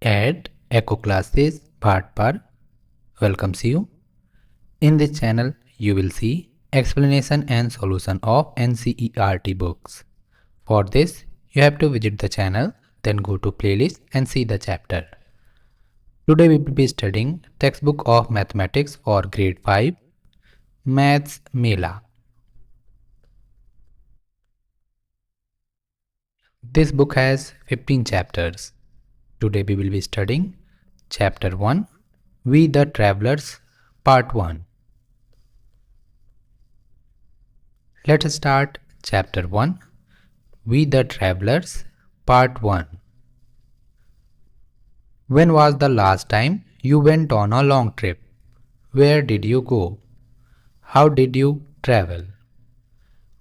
NCERT Echo Classes Part Par welcomes you. In this channel, you will see explanation and solution of NCERT books. For this, you have to visit the channel, then go to playlist and see the chapter. Today we will be studying textbook of mathematics for grade 5, Maths MELA. This book has 15 chapters. Today we will be studying Chapter 1, We the Travellers, Part 1. Let us start Chapter 1, We the Travellers, Part 1. When was the last time you went on a long trip? Where did you go? How did you travel?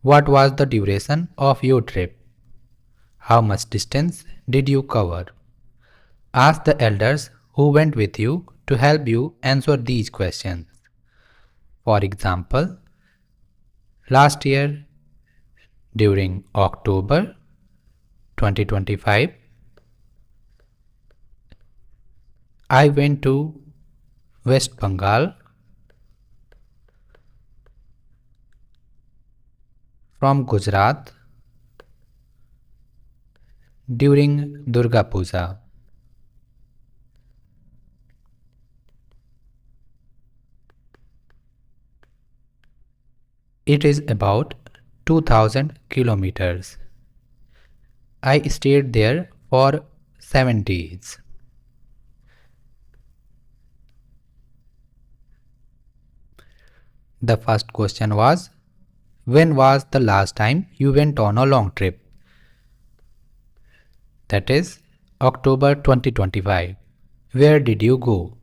What was the duration of your trip? How much distance did you cover? Ask the elders who went with you to help you answer these questions. For example, last year during October 2025, I went to West Bengal from Gujarat during Durga Puja. It is about 2000 kilometers. I stayed there for 7 days. The first question was, when was the last time you went on a long trip? That is October 2025. Where did you go?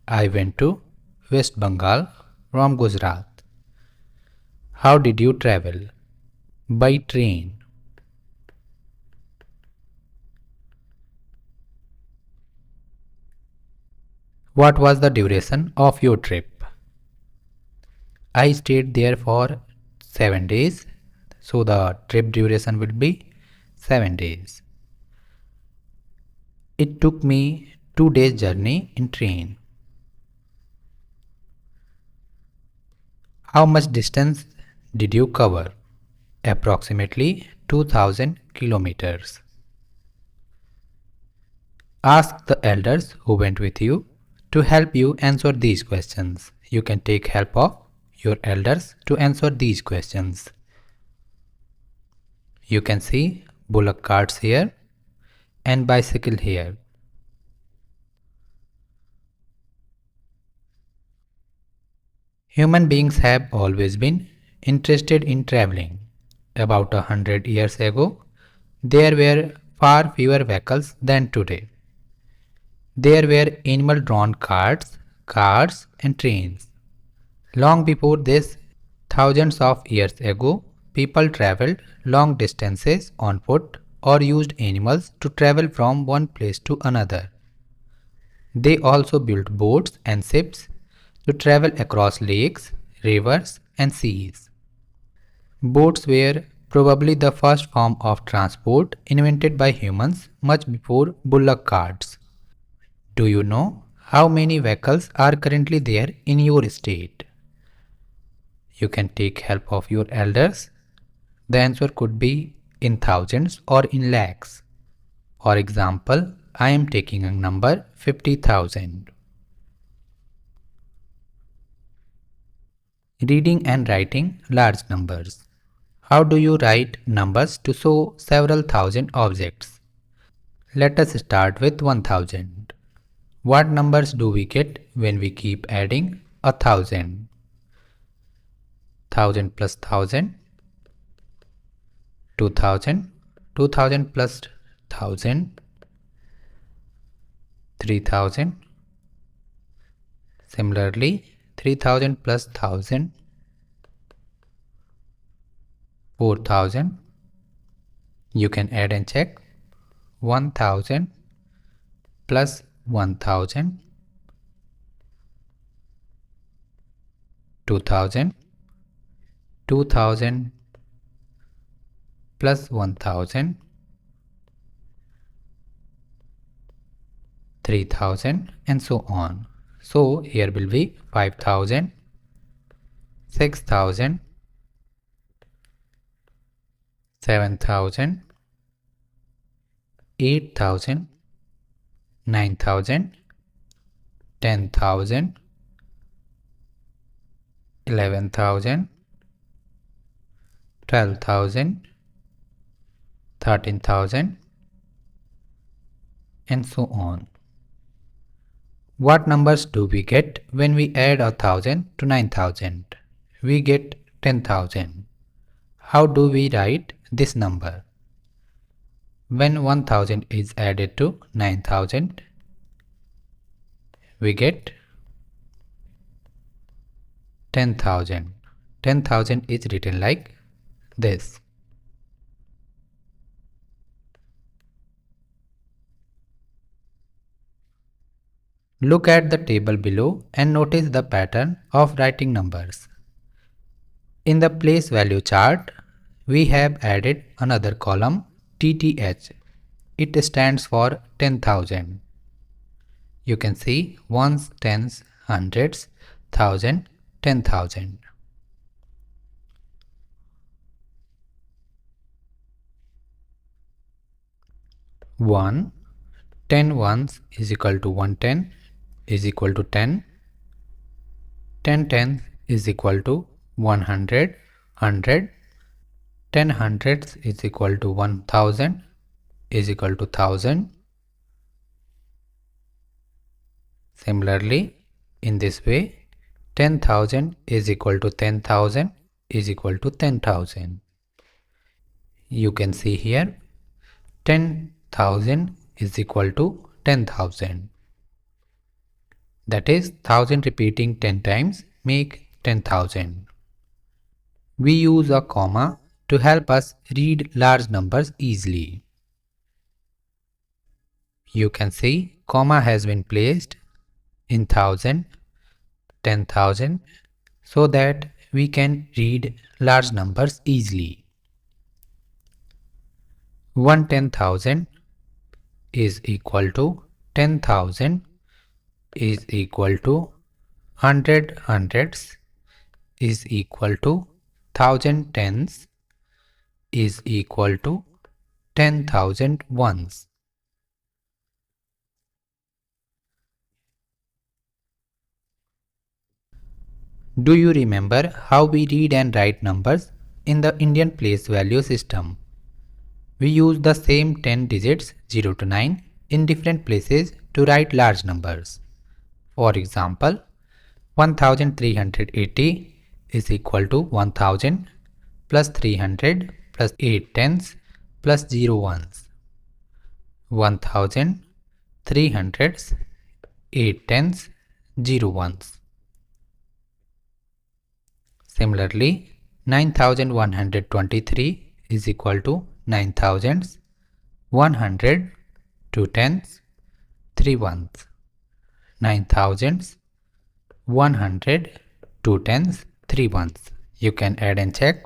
I went to West Bengal from Gujarat. How did you travel? By train. What was the duration of your trip? I stayed there for 7 days, so the trip duration will be 7 days. It took me 2 days journey in train. How much distance did you cover? Approximately 2000 kilometers. Ask the elders who went with you to help you answer these questions. You can take help of your elders to answer these questions. You can see bullock carts here and bicycle here. Human beings have always been interested in traveling. About 100 years ago, there were far fewer vehicles than today. There were animal-drawn carts, cars and trains. Long before this, thousands of years ago, people traveled long distances on foot or used animals to travel from one place to another. They also built boats and ships to travel across lakes, rivers and seas. Boats were probably the first form of transport invented by humans much before bullock carts. Do you know how many vehicles are currently there in your state? You can take help of your elders. The answer could be in thousands or in lakhs. For example, I am taking a number 50,000. Reading and writing large numbers. How do you write numbers to show several thousand objects? Let us start with 1000. What numbers do we get when we keep adding 1000? 1000 plus 1000, 2000, 2000 plus 1000, 3000. Similarly, 3000 plus 1000, 4000. You can add and check. 1000 plus 1000, 2000, 2000 plus 1000, 3,000 and so on. So here will be 5,000, 6,000, 7,000, 8,000, 9,000, 10,000, 11,000, 12,000, 13,000 and so on. What numbers do we get when we add 1,000 to 9,000? We get 10,000. How do we write this number? When 1,000 is added to 9,000, we get 10,000. 10,000 is written like this. Look at the table below and notice the pattern of writing numbers. In the place value chart, we have added another column TTH. It stands for 10,000. You can see ones, tens, hundreds, thousand, 10,000. 1, 10 ones is equal to 110 is equal to 10. 10 tens is equal to 100, 100. 10 hundreds is equal to 1000 is equal to 1000. Similarly, in this way, 10,000 is equal to 10,000 is equal to 10,000. You can see here 10,000 is equal to 10,000. That is 1000 repeating 10 times make 10,000. We use a comma to help us read large numbers easily. You can see comma has been placed in 1000, 10,000 so that we can read large numbers easily. 1/10,000 is equal to 10,000 is equal to 100 hundreds is equal to 1000 tens is equal to 10,000 ones. Do you remember how we read and write numbers in the Indian place value system? We use the same 10 digits 0 to 9 in different places to write large numbers. For example, 1380 is equal to 1000 plus 300 plus 8 tens plus 0 ones. 1000, 300s, 8 tens, 0 ones. Similarly, 9123 is equal to 9,000s, 100, 2 tens, 3 ones. 9,000s, 100, 2 tens, 3 ones. You can add and check.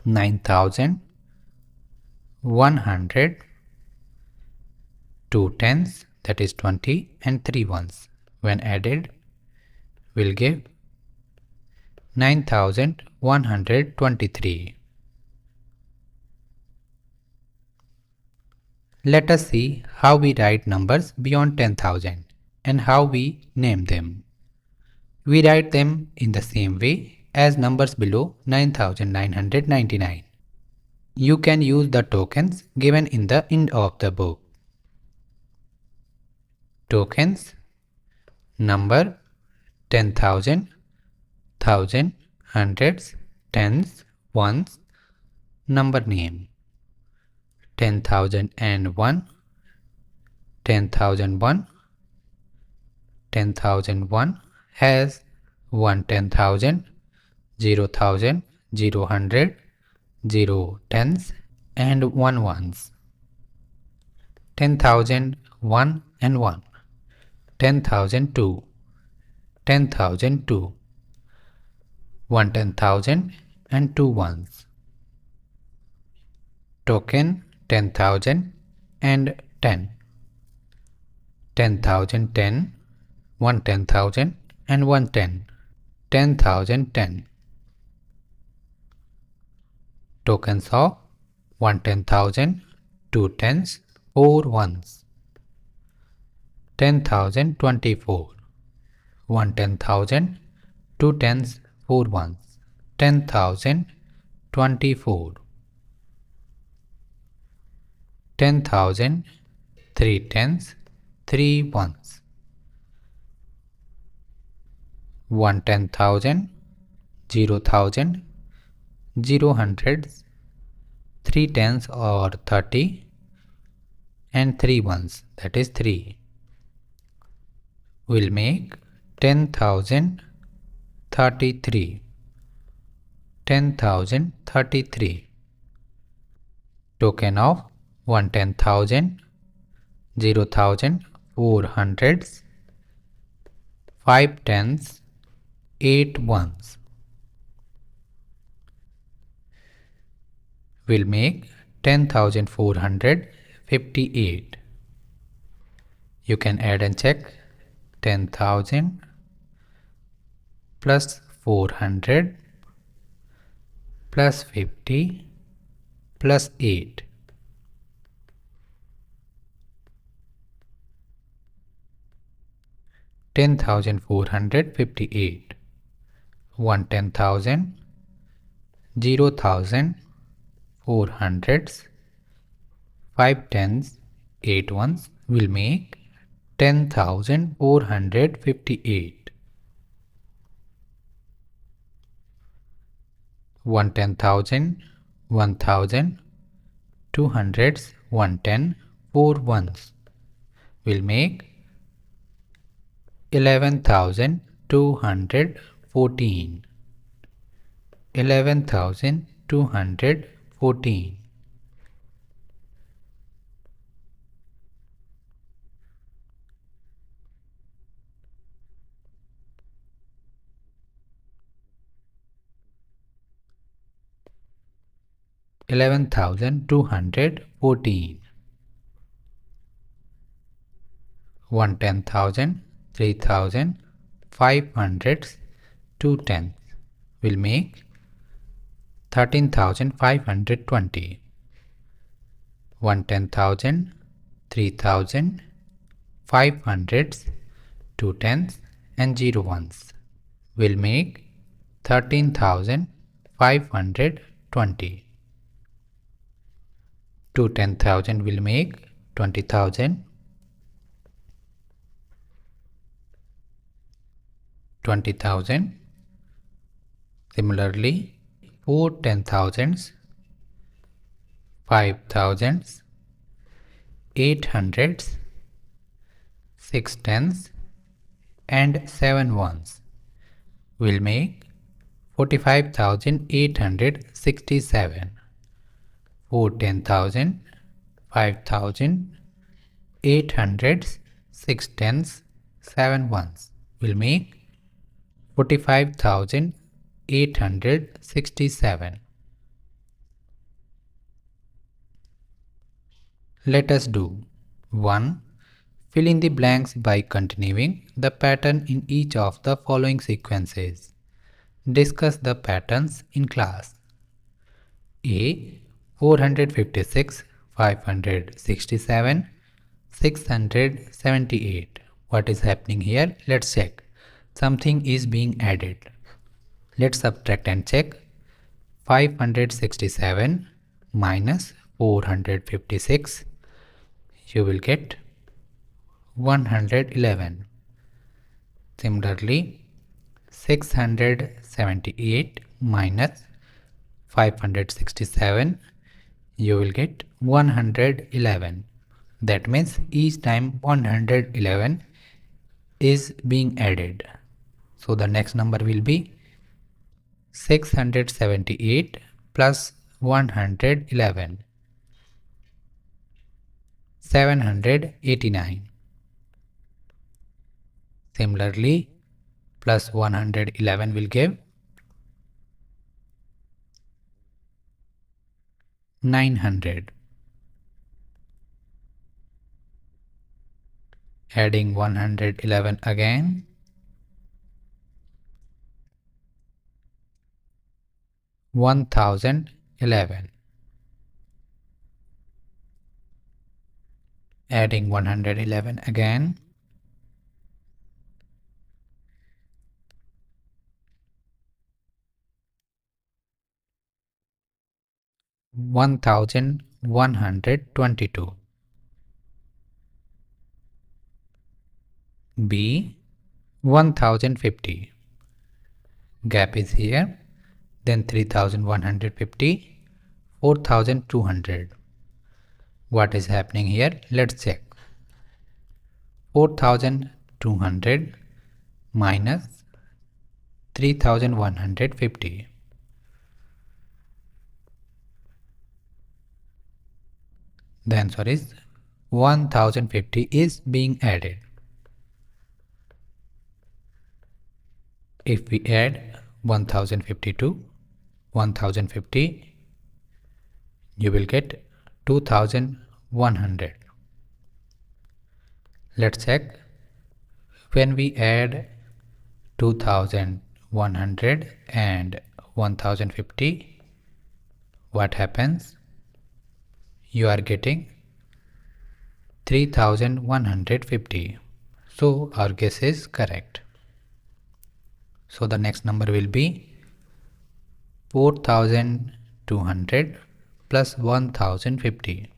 9,000, 100, 2 tens, that is 20 and 3 ones. When added, will give 9,123. Let us see how we write numbers beyond 10,000 and how we name them. We write them in the same way as numbers below 9,999. You can use the tokens given in the end of the book. Tokens, number, 10,000, thousand, hundreds, tens, ones, number name. 10,001, 10,001, 10,001 has 1 10,000, 0,000, 0 hundred, 0 tens and 1 ones. 10,001 and 1. 10,002, 10,002, 1 10,000 and 2 ones. Token 10,000 and 10. 10,000 10, 1 10,000 and 1 10, 10,000 10. Tokens of 1 10,000, 2 tens, 4 ones. 10,000 24, 1 10,000, 2 tens, 4 ones. 10,000 24. 10,000 3 tens, 3 ones. 1 10,000, 0,000, 0 hundreds, 3 tens or 30 and 3 ones, that is 3. Will make 10,000 33. 10,000 33. Token of 1 10,000, 0,000, 4 hundreds, 5 tens, 8 ones. Will make 10,458. You can add and check 10,000 plus 400 plus 50 plus 8. 10,458. 1 10,000, 0,000, 4 hundreds, 5 tens, 8 ones will make 10,458. 1 10,000, 1,000, 2 hundreds, 1 10, 4 ones will make 11,214. 11,214. 11,214. 1 10,000, 3,000, 5 hundreds, 2 tens will make 13,520. 1 10,000, 3,000, 5 hundreds, 2 tens and 0 ones will make 13,520. 2 10,000 will make 20,000. 20,000. Similarly, 4 10,000s, 5,000s, 8 hundreds, 6 tens and 7 ones will make 45,867. 4 10,000, 5,000, 8 hundreds, 6 tens, 7 ones will make 45,867. Let us do 1. Fill in the blanks by continuing the pattern in each of the following sequences. Discuss the patterns in class. A. 456, 567, 678. What is happening here? Let's check. Something is being added. Let's subtract and check. 567 minus 456. You will get 111. Similarly, 678 minus 567, you will get 111. That means each time 111 is being added. So the next number will be 678 plus 111. 789. Similarly, plus 111 will give 900. Adding 111 again. 1011. Adding 111 again. 1122. B. 1050. Gap is here. Then 3150. 4200. What is happening here? Let's check. 4200 minus 3150. The answer is 1050 is being added. If we add 1050 to 1050, you will get 2100. Let's check. When we add 2100 and 1050, what happens? You are getting 3150. So our guess is correct. So the next number will be 4200 plus 1050.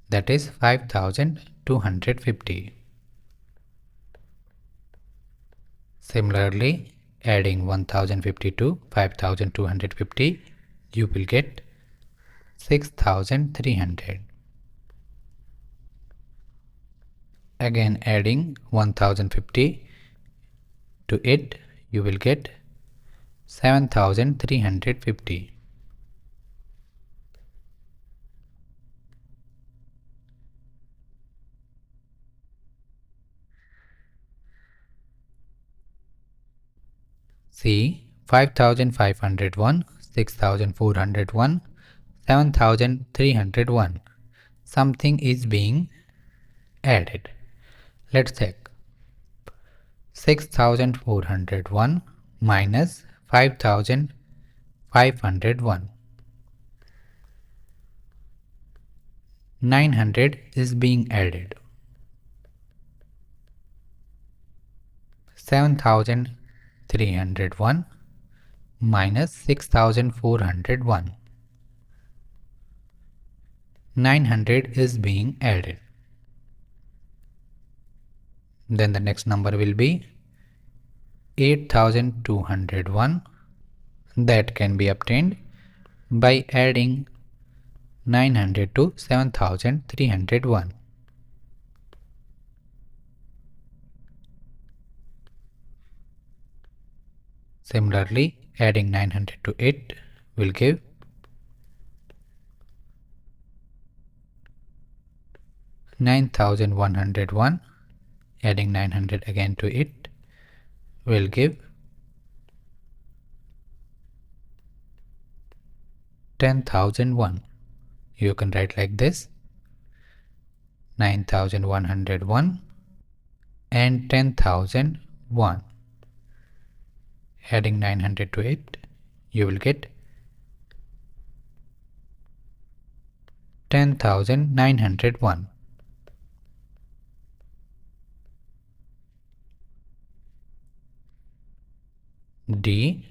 That is 5250. Similarly, adding 1050 to 5250, you will get 6300. Again, adding 1050 to it, you will get 7350. See, 5501, 6401, 7301. Something is being added. Let's check. 6401 minus 5501. 900 is being added. 7301 minus 6401. 900 is being added. Then the next number will be 8201. That can be obtained by adding 900 to 7301. Similarly, adding 900 to it will give 9101. Adding 900 again to it will give 10,001. You can write like this: 9101 and 10,001. Adding 900 to it, you will get 10,901. D.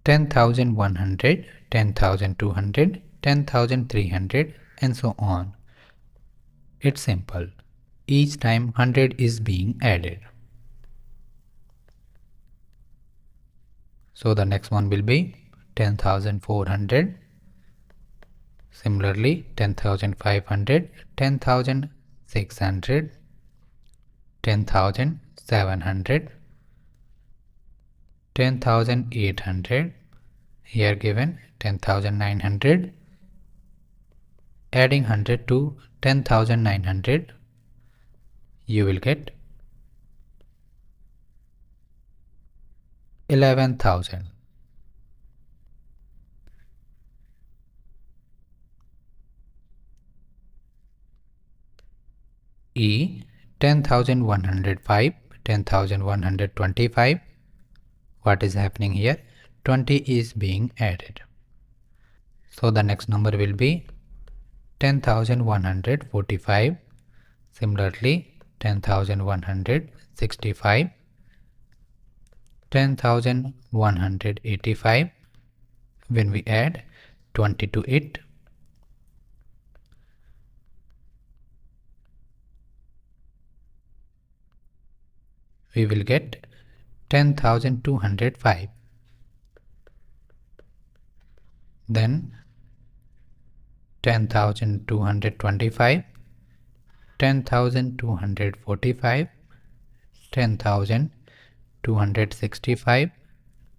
10,100, 10,200, 10,300 and so on. It's simple. Each time 100 is being added. So the next one will be 10,400. Similarly, 10,500, 10,600, 10,700, 10,800, here given 10,900. Adding 100 to 10,900, you will get 11,000. E 10,105, 10,125. What is happening here? 20 is being added. So the next number will be 10,145. Similarly, 10,165, 10,185. When we add 20 to it, we will get 10,205. Then 10,225, 10,245, 10,265,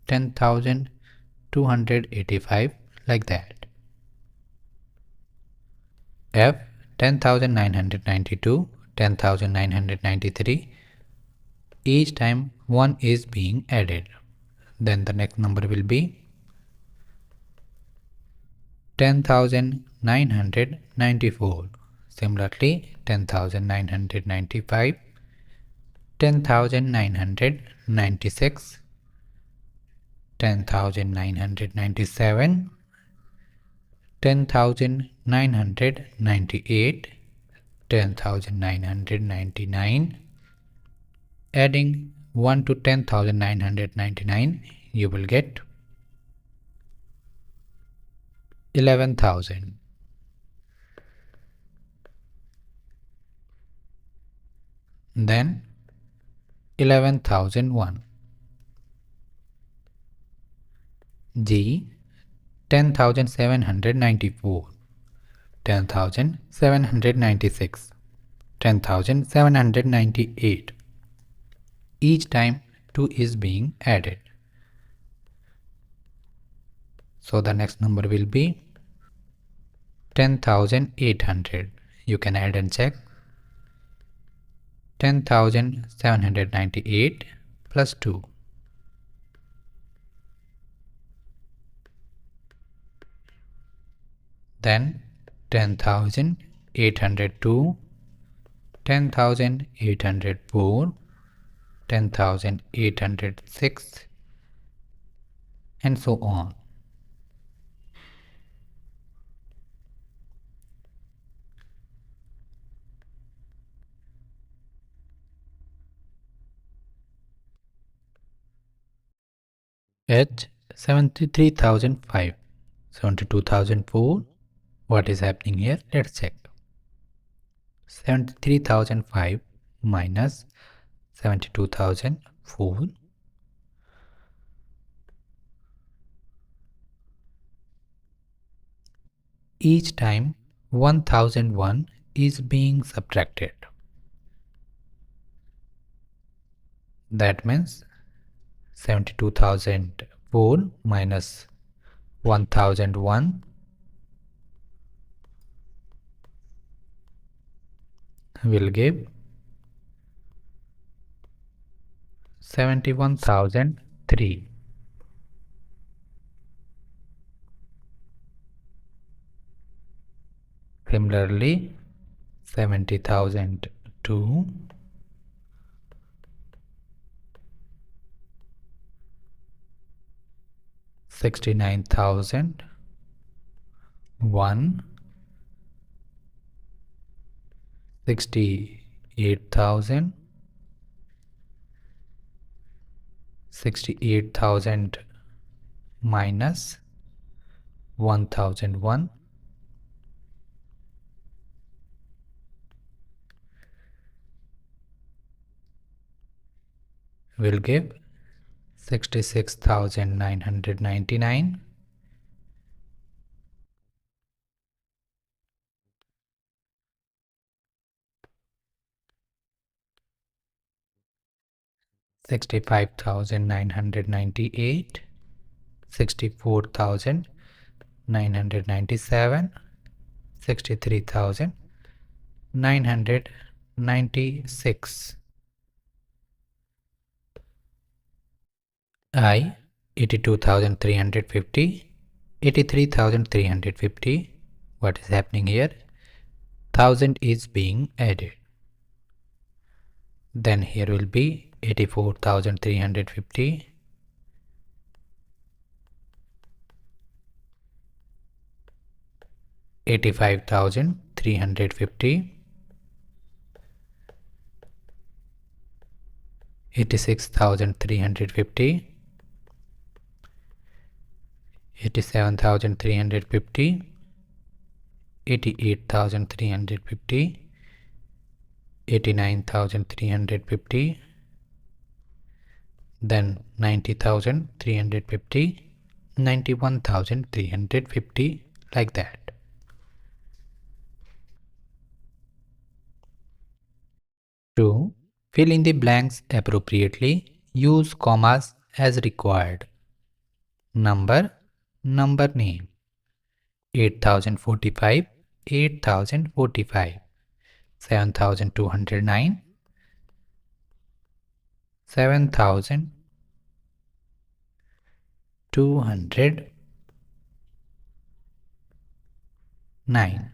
10,285, like that. F 10,992, 10,993. Each time 1 is being added. Then the next number will be 10,994. Similarly, 10,995, 10,996, 10,997, 10,998, 10,999. Adding 1 to 10,999, you will get 11,000. Then 11,001. G 10,794, 10,796, 10,798. Each time 2 is being added. So the next number will be 10,800. You can add and check. 10,798 plus 2. Then 10,802, 10,804, 10,806, and so on. H 73,005, 72,004. What is happening here? Let's check. 73,005 minus 72,004. Each time 1001 is being subtracted. That means 72,004 minus 1001 will give 71,003. Similarly, 70,002, 69,001, 68,000, 68,000 minus 1001 will give 66,999. $65,998, 64,997, 63,996. I 82,350, 83,350. What is happening here? 1000 is being added. Then here will be 84,350, 85,350, 86,350, 87,350, 88,350, 89,350, then 90,350, 91,350, like that. To fill in the blanks appropriately, use commas as required. Number, number name. 8045, 8045. 7209, 7209.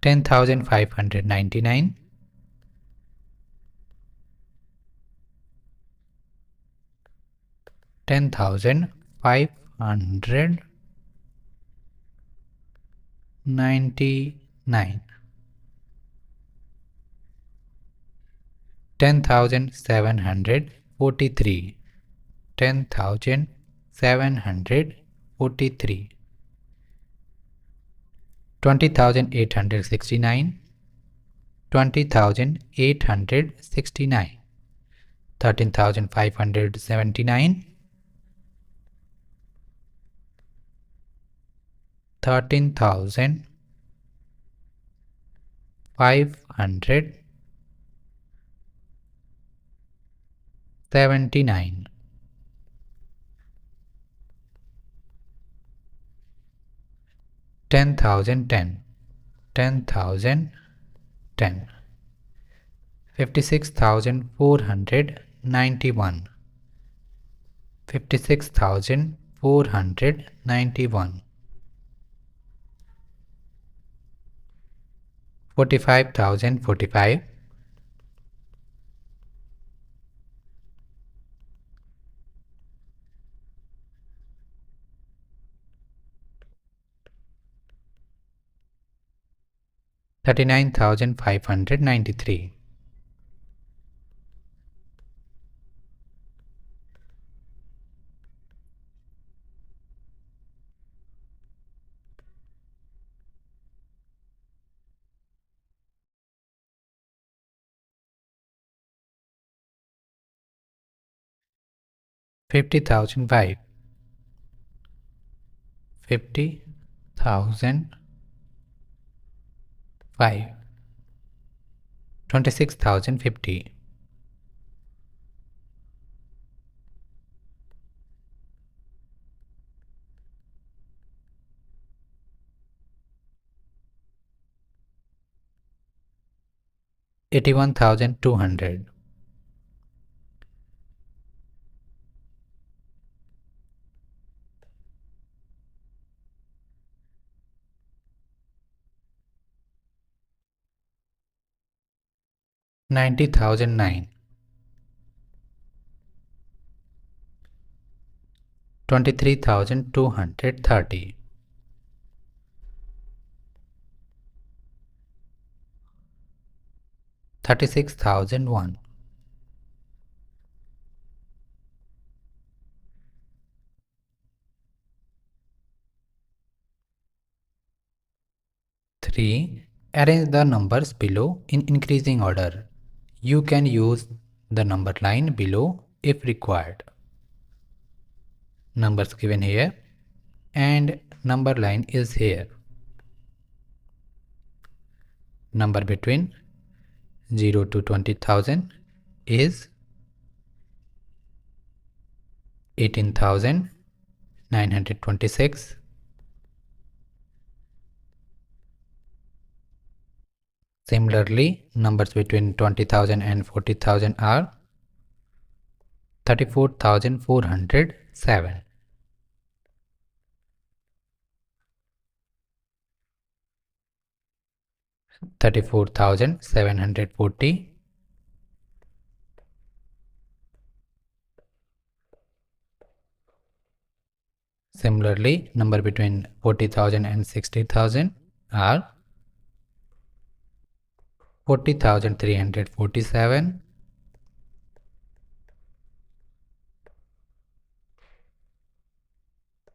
10,599, 10,599, 10,743, 10,743, 20,869, 20,869, 13,579, 13,579, 10,010, 10,010, 56,491, 56,491, 45,045, 39,593, 50,005, 50,005, 26,050, 81,200, 90,009, 23,230, 36,001, 3. Arrange the numbers below in increasing order. You can use the number line below if required. Numbers given here and number line is here. Number between 0 to 20,000 is 18,926. Similarly, numbers between 20,000 and 40,000 are 34,407. 34,740. Similarly, number between 40,000 and 60,000 are 40,347,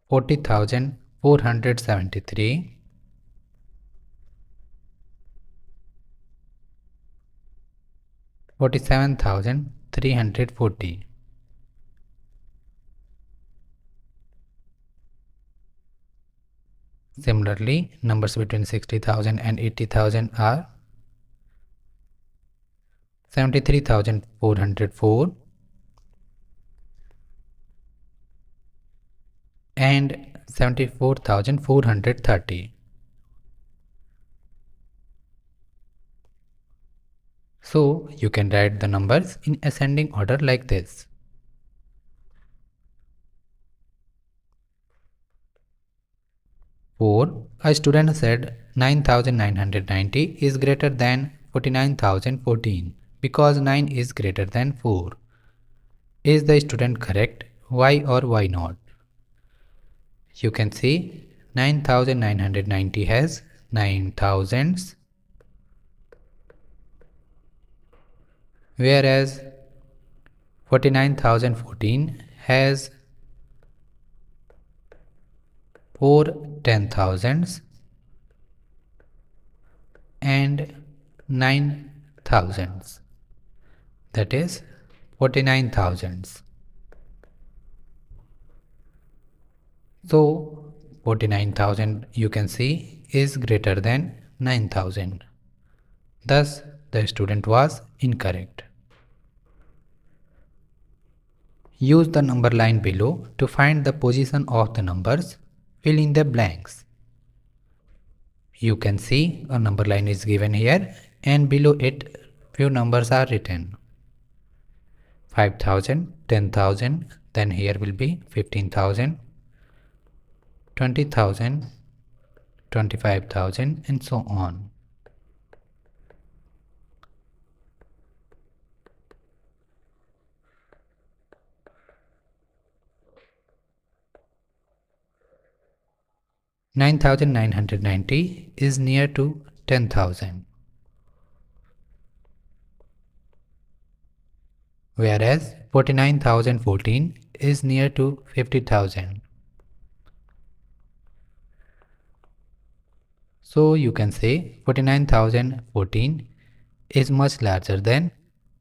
40,473, 47,340. Similarly, numbers between 60,000 and 80,000 are 73,404 and 74,430. So you can write the numbers in ascending order like this. 4. A student said 9,990 is greater than 49,014 because 9 is greater than 4. Is the student correct? Why or why not? You can see 9,990 has 9 thousands, whereas 49,014 has 4 ten thousands and 9 thousands, that is 49 thousands. So 49,000 you can see is greater than 9,000. Thus the student was incorrect. Use the number line below to find the position of the numbers. Fill in the blanks. You can see a number line is given here and below it few numbers are written. 5,000, 10,000, then here will be 15,000, 20,000, 25,000 and so on. $9,990 is near to 10,000, whereas 49,014 is near to 50,000. So you can say 49,014 is much larger than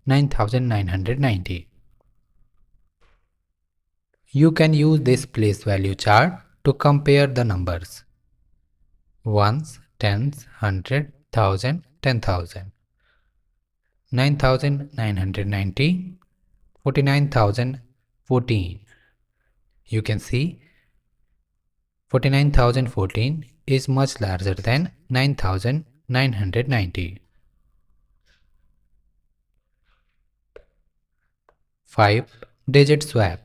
9,990. You can use this place value chart to compare the numbers. Ones, tens, hundred, thousand, 10,000. 9,990, 49,014. You can see 49,014 is much larger than 9,990. 5-digit swap.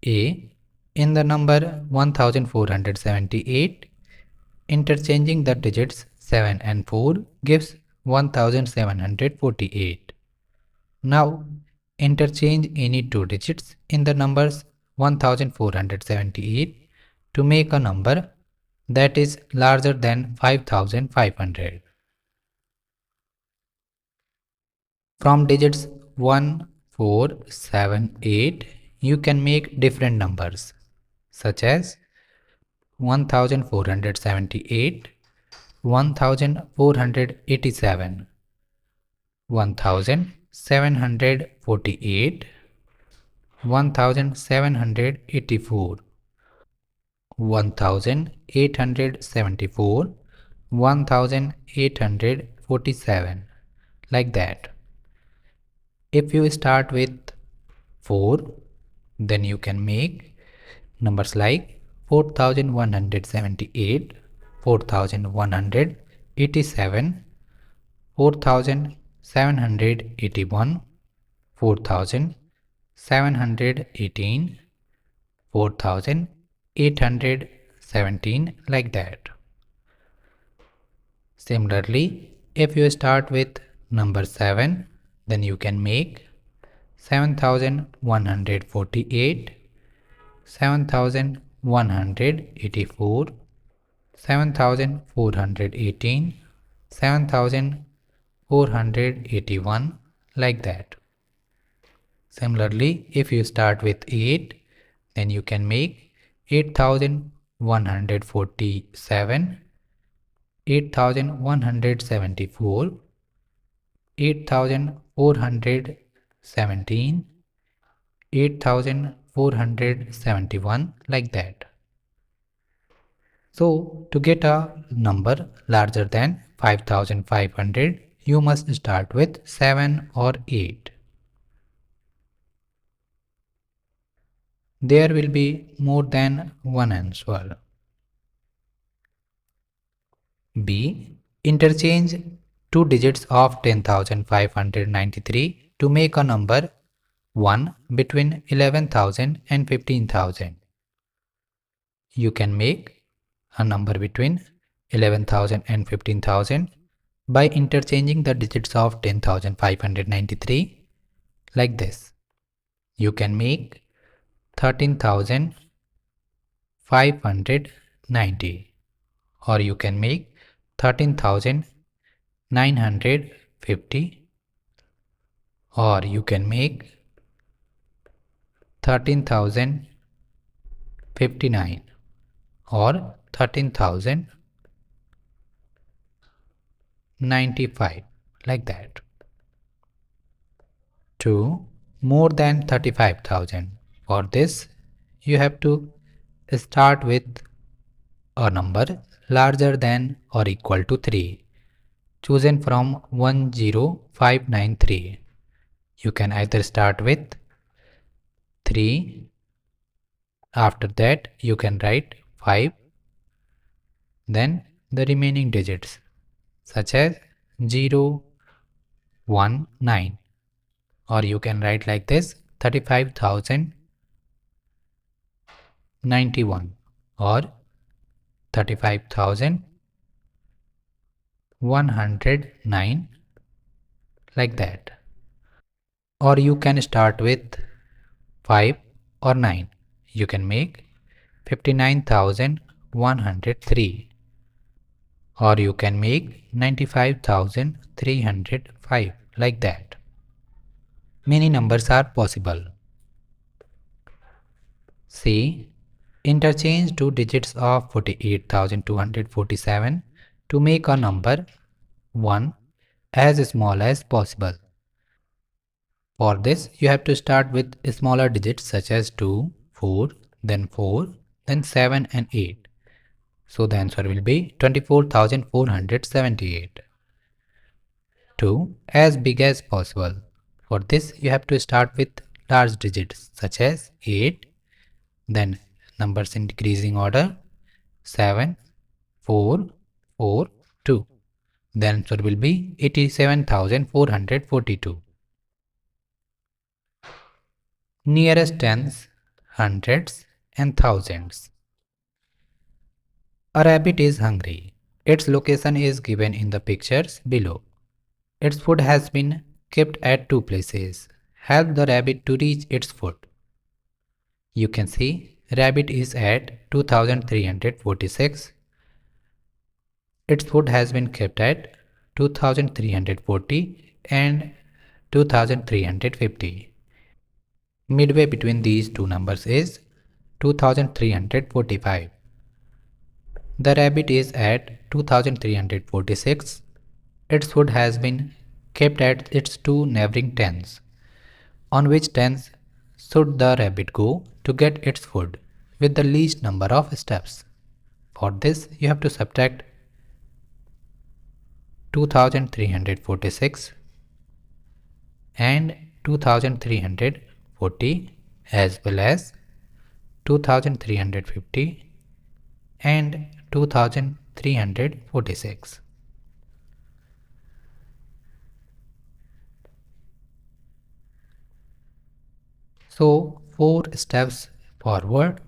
A. In the number 1478, interchanging the digits 7 and 4 gives 1748. Now, interchange any two digits in the numbers 1478 to make a number that is larger than 5500. From digits 1, 4, 7, 8, you can make different numbers such as 1478, 1487, 1748, 1784, 1874, 1847, like that. If you start with 4, then you can make numbers like 4178, 4187, 4781, 4718, 4817, like that. Similarly, If you start with number 7, then you can make 7148, 7184, 7418, 7481, like that. Similarly, if you start with 8, then you can make 8147, 8174, 8417, 8471, like that. So, to get a number larger than 5500, you must start with 7 or 8. There will be more than one answer. B. Interchange two digits of 10,593 to make a number 1 between 11,000 and 15,000. You can make a number between 11,000 and 15,000 by interchanging the digits of 10,593 like this. You can make 13,590, or you can make 13,950, or you can make 13,059, or 13,095, like that. 2. More than 35,000. For this, you have to start with a number larger than or equal to 3, chosen from 10593. You can either start with 3, after that you can write 5, then the remaining digits such as 0, 1, 9, or you can write like this 35,091 or 35,109, like that. Or you can start with 5 or 9. You can make 59,103, or you can make 95,305, like that. Many numbers are possible. C. Interchange two digits of 48,247 to make a number 1 as small as possible. For this, you have to start with smaller digits such as 2, 4, then 7 and 8. So the answer will be 24,478. 2. As big as possible. For this, you have to start with large digits such as 8, then numbers in decreasing order 7, 4, 4, 2. The answer will be 87,442. Nearest tens, hundreds, and thousands. A rabbit is hungry. Its location is given in the pictures below. Its food has been kept at two places. Help the rabbit to reach its food. You can see rabbit is at 2346. Its food has been kept at 2340 and 2350. Midway between these two numbers is 2345. The rabbit is at 2346. Its food has been kept at its two neighboring tens. On which tens should the rabbit go to get its food with the least number of steps? For this, you have to subtract 2346 and 2340 as well as 2350 and 2346. So 4 steps forward,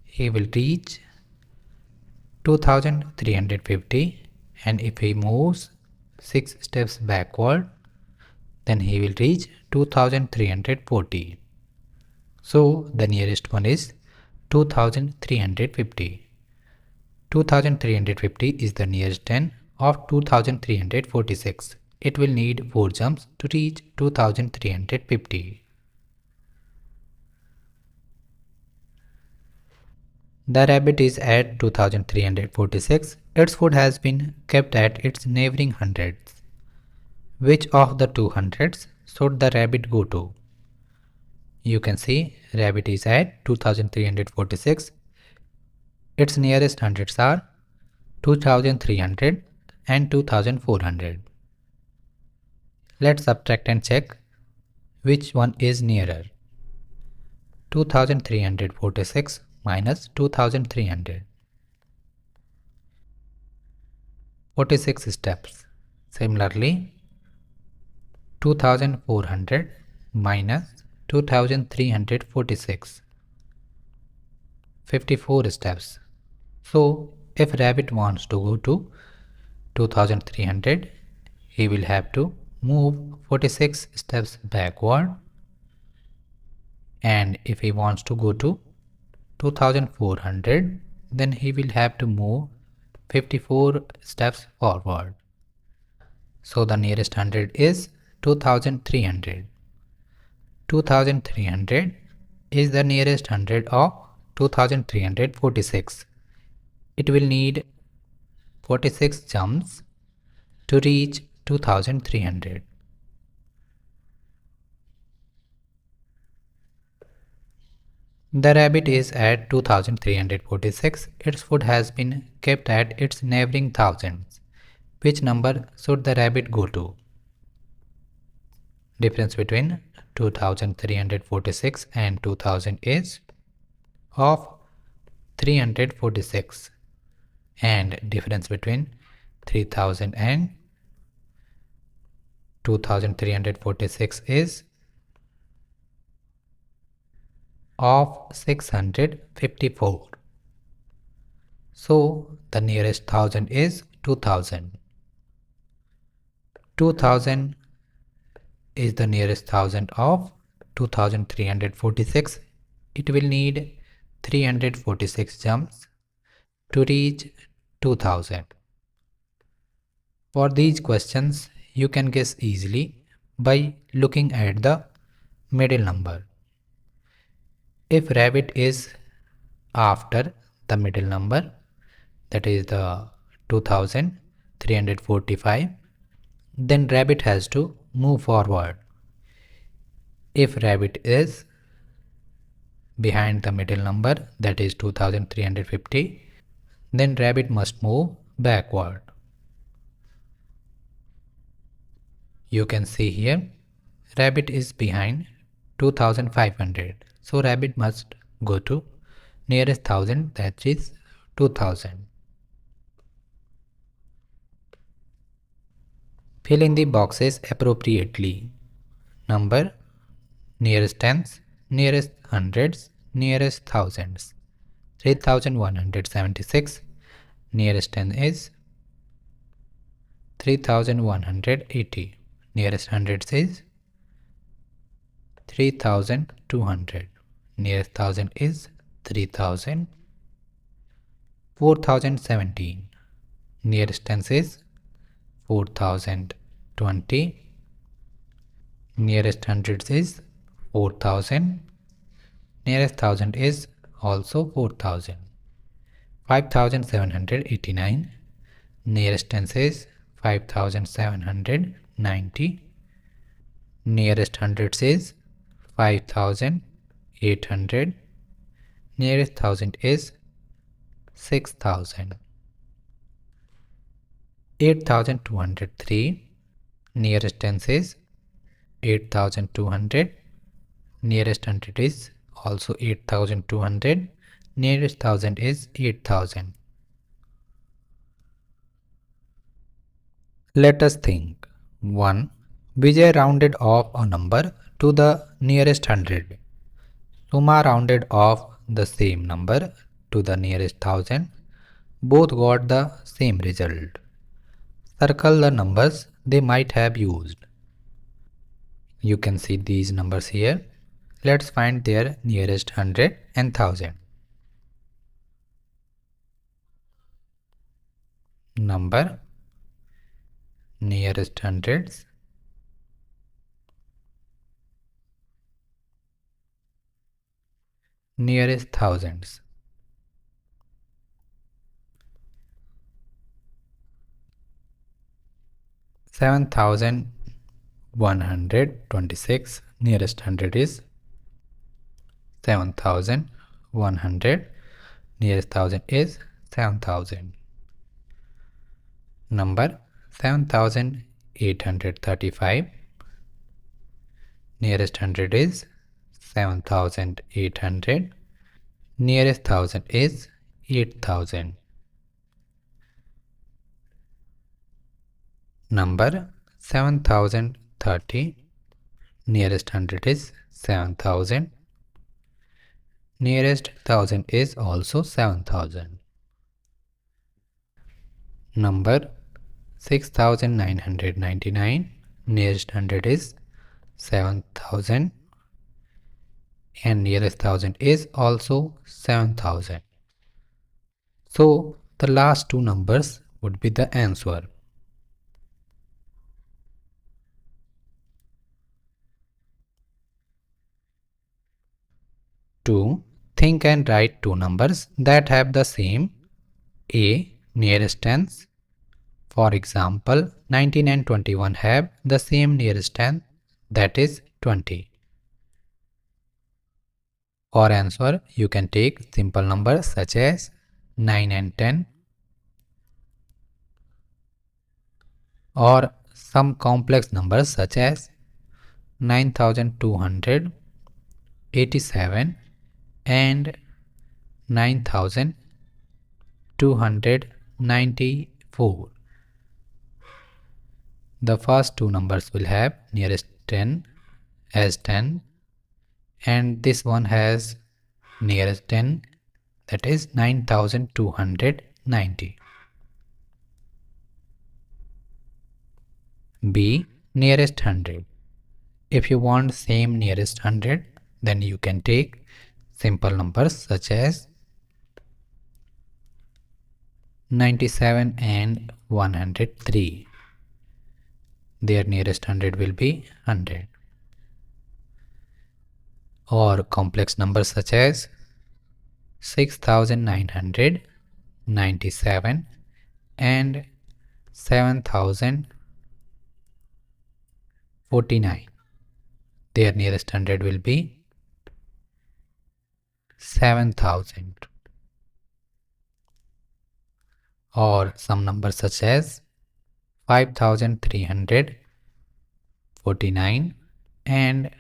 he will reach 2350, and if he moves 6 steps backward, then he will reach 2340. So the nearest one is 2350. 2350 is the nearest end of 2346. It will need 4 jumps to reach 2350. The rabbit is at 2346. Its food has been kept at its neighboring hundreds. Which of the two hundreds should the rabbit go to? You can see rabbit is at 2346. Its nearest hundreds are 2300 and 2400. Let's subtract and check which one is nearer. 2346 minus 2300. 46 steps. Similarly, 2400 minus 2346. 54 steps. So, if rabbit wants to go to 2300, he will have to move 46 steps backward, and if he wants to go to 2400, then he will have to move 54 steps forward. So the nearest hundred is 2300. 2300 is the nearest hundred of 2346. It will need 46 jumps to reach 2300. The rabbit is at 2346. Its food has been kept at its neighboring thousands. Which number should the rabbit go to? Difference between 2346 and 2000 is of 346, and difference between 3000 and 2346 is of 654. So the nearest thousand is 2000. 2000 is the nearest thousand of 2346. It will need 346 jumps to reach 2000. For these questions, you can guess easily by looking at the middle number. If rabbit is after the middle number, that is the 2345, then rabbit has to move forward. If rabbit is behind the middle number, that is 2350, then rabbit must move backward. You can see here, rabbit is behind 2500. So rabbit must go to nearest thousand, that is 2000. Fill in the boxes appropriately. Number, nearest tens, nearest hundreds, nearest thousands. 3176. Nearest ten is 3180. Nearest hundreds is 3200. Nearest thousand is 3000. 4017. Nearest tens is 4020. Nearest hundreds is 4000. Nearest thousand is also 4000. 5789. Nearest tens is 5790. Nearest hundreds is 5800. Nearest thousand is 6000. 8203. Nearest tens is 8200. Nearest hundred is also 8200. Nearest thousand is 8000. Let us think. 1. Vijay rounded off a number to the nearest hundred. Suma rounded off the same number to the nearest thousand. Both got the same result. Circle the numbers they might have used. You can see these numbers here. Let's find their nearest hundred and thousand. Number, nearest hundreds, nearest thousands. Seven thousand 126, nearest hundred is 7100, nearest thousand is 7000. Number 7835, nearest hundred is 7800, nearest thousand is 8000. Number 7030, nearest hundred is 7000, nearest thousand is also 7000. Number 6999, nearest hundred is 7000 and nearest thousand is also 7000. So the last two numbers would be the answer. To think and write two numbers that have the same A nearest tens. For example, 19 and 21 have the same nearest tenth, that is 20. For answer, you can take simple numbers such as 9 and 10, or some complex numbers such as 9287 and 9294. The first two numbers will have nearest 10 as 10, and this one has nearest 10, that is 9290. B nearest 100. If you want same nearest 100, then you can take simple numbers such as 97 and 103. Their nearest 100 will be 100. Or complex numbers such as 6997 and 7049. Their nearest 100 will be 7000. Or some numbers such as 5349 and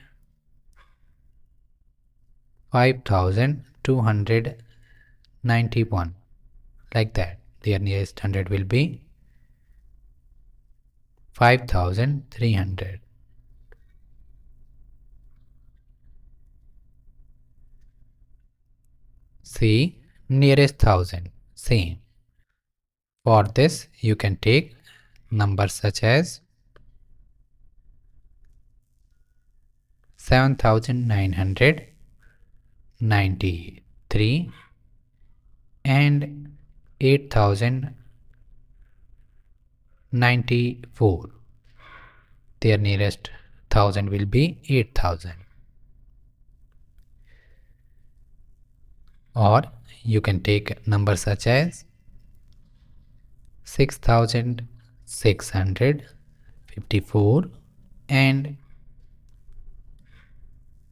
5291. Like that, their nearest 100 will be 5300. C nearest thousand, same. For this, you can take numbers such as 7993 and 8094. Their nearest thousand will be 8000. Or you can take numbers such as 6654 and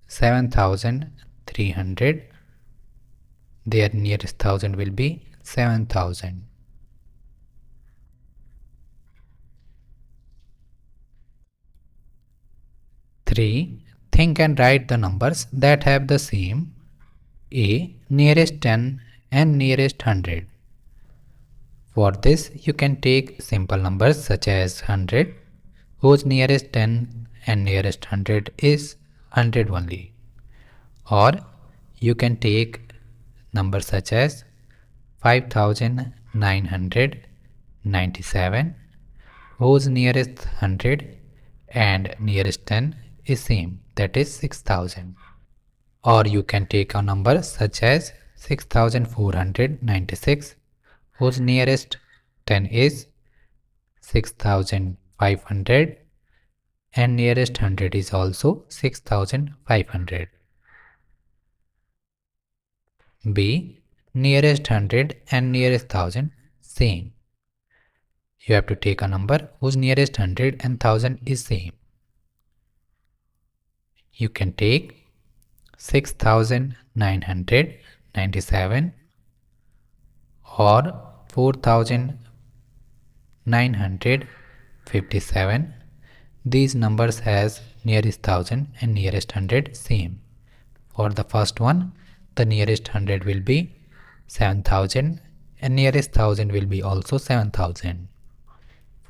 7300. Their nearest thousand will be 7000. Three, think and write the numbers that have the same A nearest 10 and nearest 100. For this, you can take simple numbers such as 100, whose nearest 10 and nearest 100 is 100 only. Or you can take numbers such as 5997 whose nearest 100 and nearest 10 is same, that is 6000. Or you can take a number such as 6496, whose nearest 10 is 6500 and nearest 100 is also 6500. B. Nearest 100 and nearest 1000 same. You have to take a number whose nearest 100 and 1000 is same. You can take 6997 or 4957. These numbers has nearest 1000 and nearest 100 same. For the first one, the nearest 100 will be 7000 and nearest 1000 will be also 7000.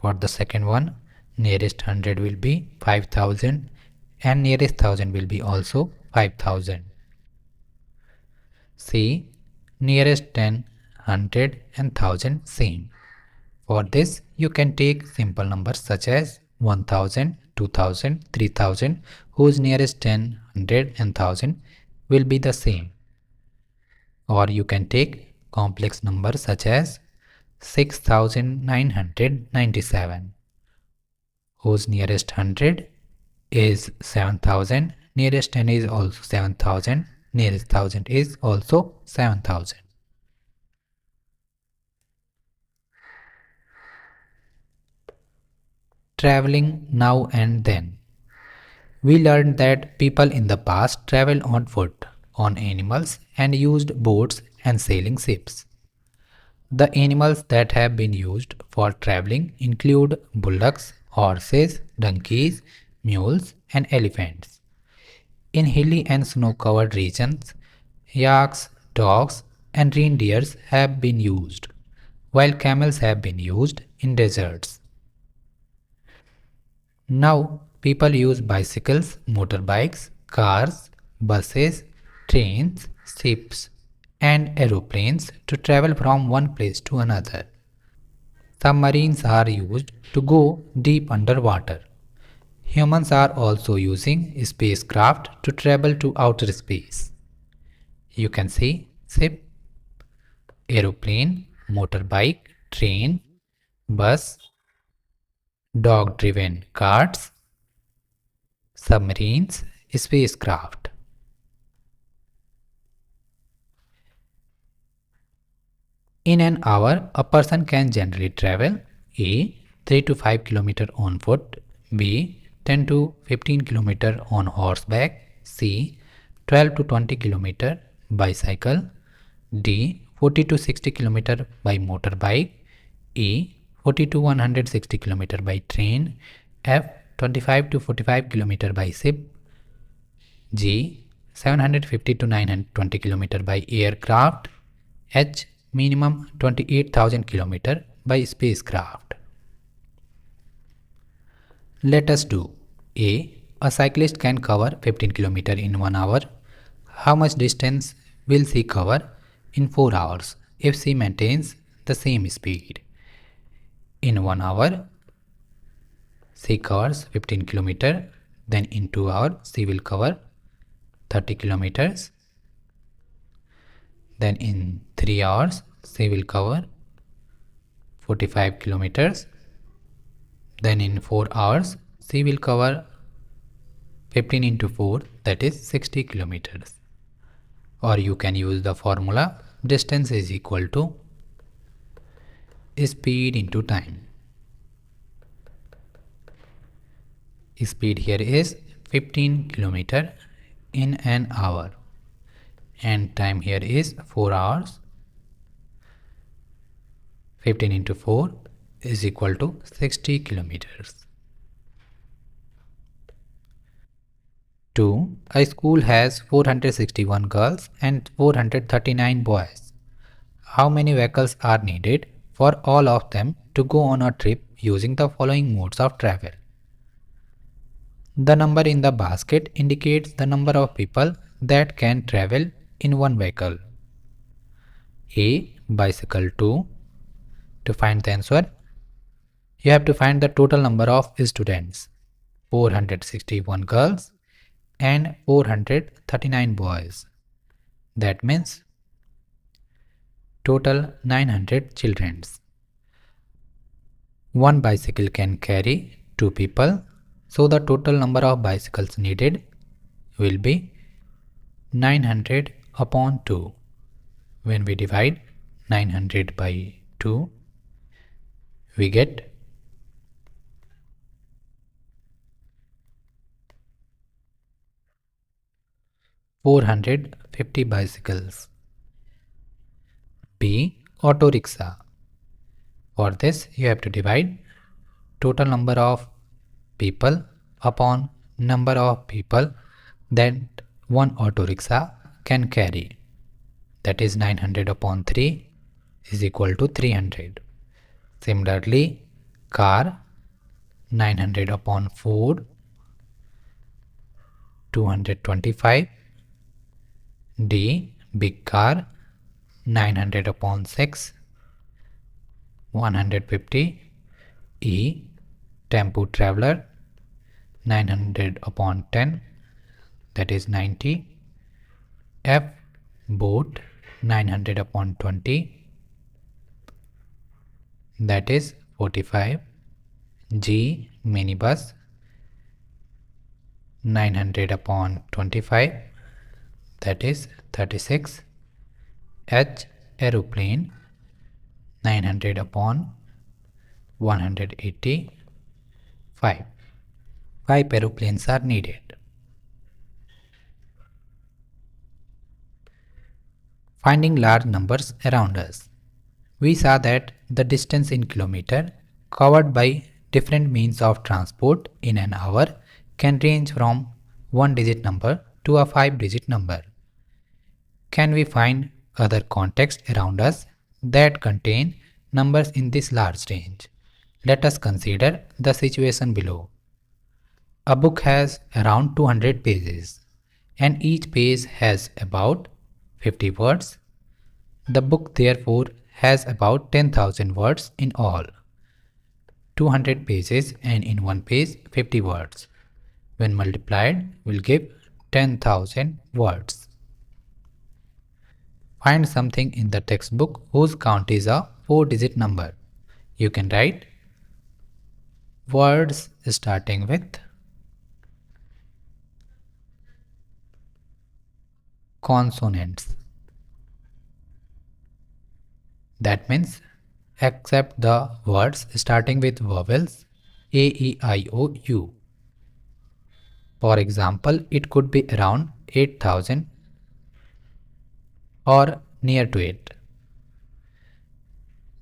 For the second one, nearest 100 will be 5000 and nearest 1000 will be also 5000. C. Nearest 10, 100 and 1000 same. For this, you can take simple numbers such as 1000, 2000, 3000, whose nearest 10, 100 and 1000 will be the same. Or you can take complex numbers such as 6997, whose nearest 100 is 7000, nearest 10 is also 7000, nearest 1000 is also 7000. Traveling now and then. We learned that people in the past traveled on foot, on animals, and used boats and sailing ships. The animals that have been used for traveling include bullocks, horses, donkeys, mules, and elephants. In hilly and snow-covered regions, yaks, dogs, and reindeers have been used, while camels have been used in deserts. Now, people use bicycles, motorbikes, cars, buses, trains, ships, and aeroplanes to travel from one place to another. Submarines are used to go deep underwater. Humans are also using spacecraft to travel to outer space. You can see ship, aeroplane, motorbike, train, bus, dog-driven carts, submarines, spacecraft. In an hour, a person can generally travel A. 3 to 5 km on foot, B. 10 to 15 km on horseback, C. 12 to 20 km bicycle, D. 40 to 60 km by motorbike, E. 40 to 160 km by train, F. 25 to 45 km by ship, G. 750 to 920 km by aircraft, H. Minimum 28,000 km by spacecraft. Let us do A. A cyclist can cover 15 km in 1 hour. How much distance will she cover in 4 hours if she maintains the same speed? In 1 hour, she covers 15 km. Then in 2 hours, she will cover 30 kilometers. Then in 3 hours, she will cover 45 kilometers. Then in 4 hours, she will cover 15 into 4, that is 60 kilometers. Or you can use the formula distance is equal to speed into time. Speed here is 15 kilometer in an hour and time here is 4 hours. 15 into 4 is equal to 60 kilometers. 2. A school has 461 girls and 439 boys. How many vehicles are needed for all of them to go on a trip using the following modes of travel? The number in the basket indicates the number of people that can travel in one vehicle. A. Bicycle 2. To find the answer, you have to find the total number of students. 461 girls and 439 boys. That means total 900 children. One bicycle can carry 2 people, so the total number of bicycles needed will be 900 upon 2. When we divide 900 by 2, we get 450 bicycles. B. Auto rickshaw. For this, you have to divide total number of people upon number of people that one auto rickshaw can carry. That is 900 upon 3 is equal to 300. Similarly, car 900 upon 4, 225. D. Big car 900 upon 6, 150. E. Tempo traveler 900 upon 10, that is 90. F. Boat 900 upon 20, that is 45. G. Minibus 900 upon 25, that is 36. H. Aeroplane 900 upon 185. 5 aeroplanes are needed. Finding large numbers around us. We saw that the distance in kilometer covered by different means of transport in an hour can range from 1-digit number to a 5-digit number. Can we find other contexts around us that contain numbers in this large range? Let us consider the situation below. A book has around 200 pages and each page has about 50 words. The book therefore has about 10,000 words in all. 200 pages and in one page 50 words. When multiplied will give 10,000 words. Find something in the textbook whose count is a 4-digit number. You can write words starting with consonants. That means except the words starting with vowels A, E, I, O, U. For example, it could be around 8,000 or near to it.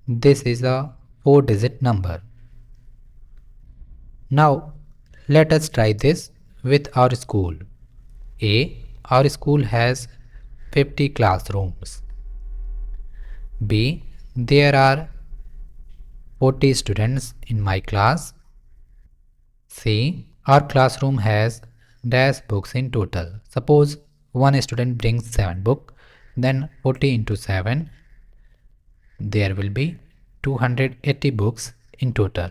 This is a 4-digit number. Now, let us try this with our school. A. Our school has 50 classrooms. B. There are 40 students in my class. C. Our classroom has dash books in total. Suppose one student brings 7 books, then 40 into 7, there will be 280 books in total.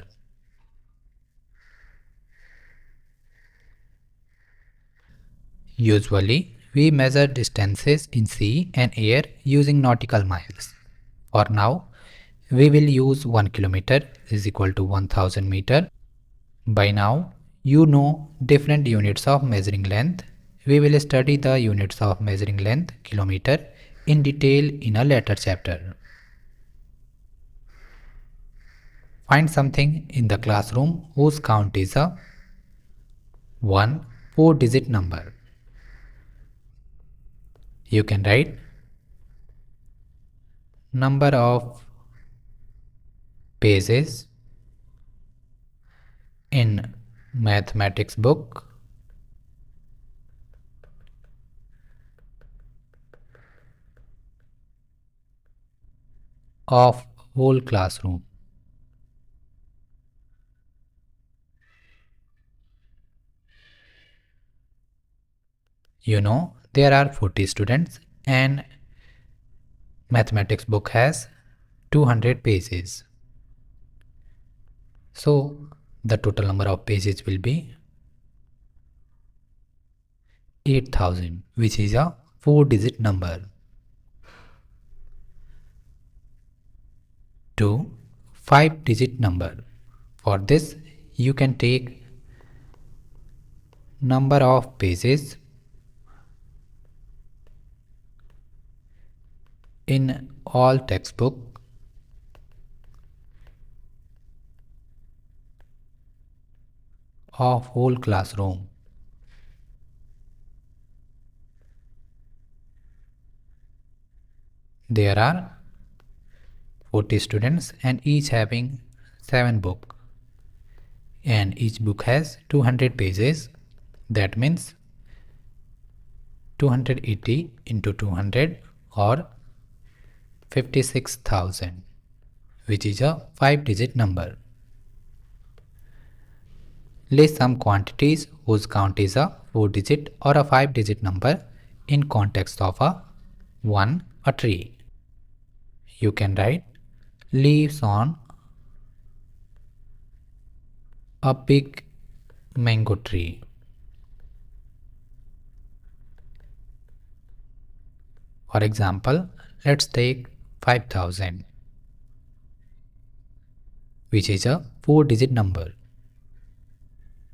Usually, we measure distances in sea and air using nautical miles. For now, we will use 1 kilometer is equal to 1000 meter. By now, you know different units of measuring length. We will study the units of measuring length, kilometer, in detail in a later chapter. Find something in the classroom whose count is a 4-digit number. You can write number of pages in mathematics book of whole classroom. You know there are 40 students and mathematics book has 200 pages. So the total number of pages will be 8000, which is a 4-digit number. To 5-digit number. For this, you can take number of pages in all textbook of whole classroom. There are 40 students and each having 7 books, and each book has 200 pages. That means 280 into 200 or 56,000, which is a 5-digit number. List some quantities whose count is a 4-digit or a 5-digit number in context of a 1, a tree. You can write leaves on a big mango tree. For example, let's take 5000, which is a 4-digit number.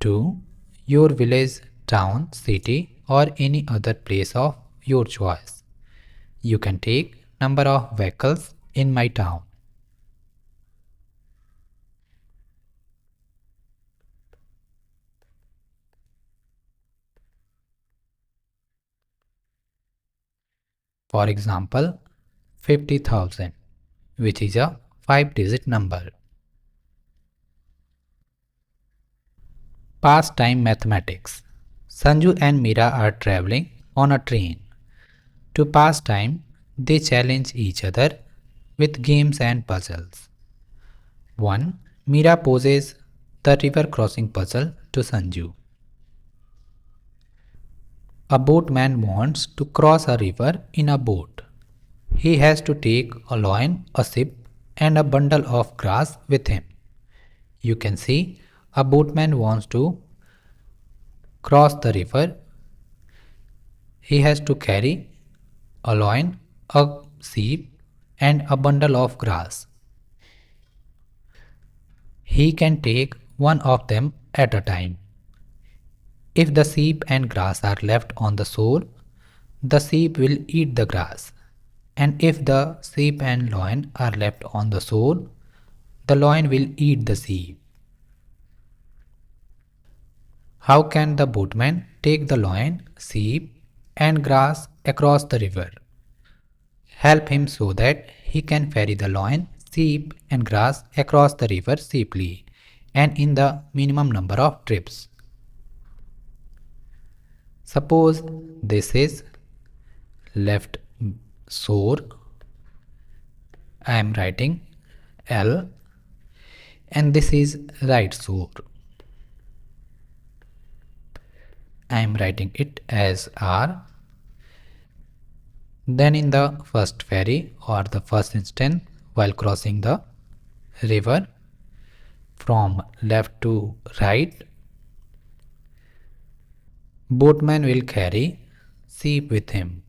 To your village, town, city, or any other place of your choice. You can take number of vehicles in my town. For example, 50,000, which is a 5-digit number. Pastime mathematics. Sanju and Mira are traveling on a train. To pass time, they challenge each other with games and puzzles. 1. Mira poses the river crossing puzzle to Sanju. A boatman wants to cross a river in a boat. He has to take a loin, a ship, and a bundle of grass with him. You can see a boatman wants to cross the river. He has to carry a loin, a sheep, and a bundle of grass. He can take one of them at a time. If the sheep and grass are left on the shore, the sheep will eat the grass. And if the sheep and loin are left on the shore, the loin will eat the sheep. How can the boatman take the loin, sheep, and grass across the river? Help him so that he can ferry the loin, sheep, and grass across the river safely and in the minimum number of trips. Suppose this is left shore. I am writing L, and this is right shore. I am writing it as R. Then in the first ferry or the first instant while crossing the river from left to right, boatman will carry sheep with him.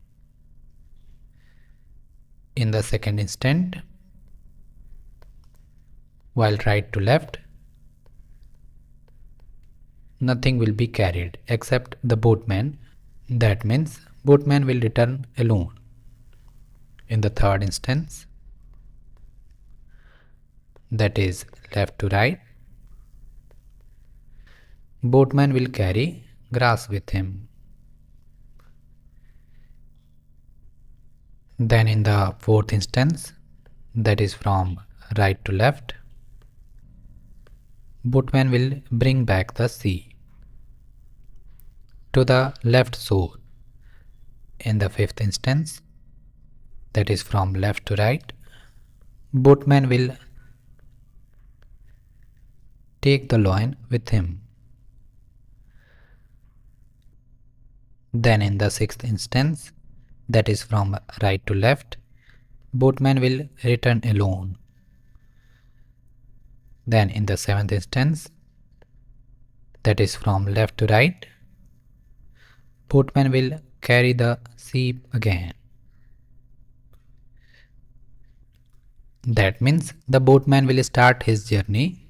In the second instant, while right to left, nothing will be carried except the boatman. That means boatman will return alone. In the third instance, that is left to right, boatman will carry grass with him. Then in the fourth instance, that is from right to left, boatman will bring back the sea to the left shore. In the fifth instance, that is from left to right, boatman will take the loin with him. Then in the sixth instance, that is from right to left, boatman will return alone. Then in the seventh instance, that is from left to right, boatman will carry the ship again. That means the boatman will start his journey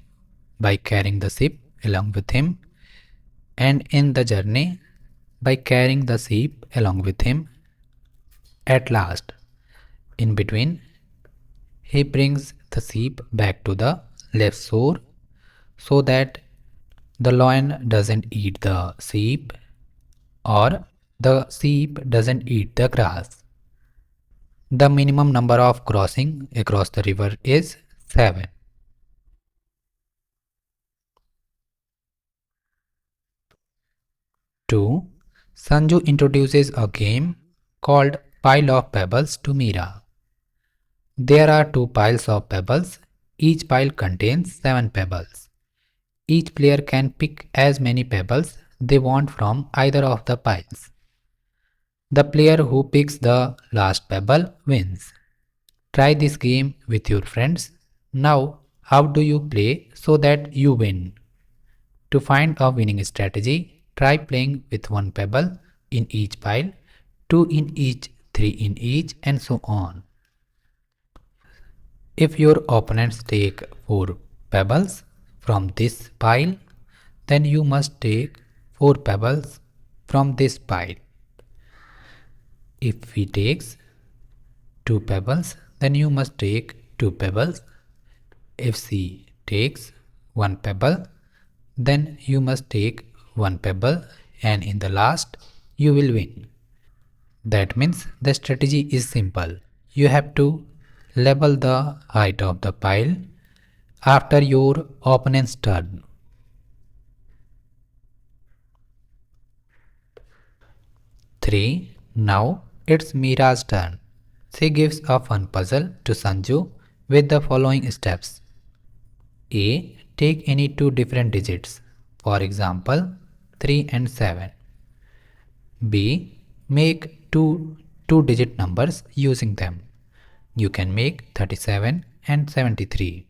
by carrying the ship along with him, and in the journey by carrying the ship along with him. At last, in between, he brings the ship back to the left shore so that the lion doesn't eat the sheep or the sheep doesn't eat the grass. The minimum number of crossing across the river is 7. 2. Sanju introduces a game called Pile of Pebbles to Mira. There are 2 piles of pebbles. Each pile contains 7 pebbles. Each player can pick as many pebbles they want from either of the piles. The player who picks the last pebble wins. Try this game with your friends. Now, how do you play so that you win? To find a winning strategy, try playing with 1 pebble in each pile, 2 in each, 3 in each, and so on. If your opponents take 4 pebbles from this pile, then you must take 4 pebbles from this pile. If he takes 2 pebbles, then you must take 2 pebbles. If she takes 1 pebble, then you must take 1 pebble, and in the last you will win. That means the strategy is simple. You have to level the height of the pile after your opponent's turn. 3. Now it's Mira's turn. She gives a fun puzzle to Sanju with the following steps. A. Take any 2 different digits, for example 3 and 7. B. Make two-digit numbers using them. You can make 37 and 73.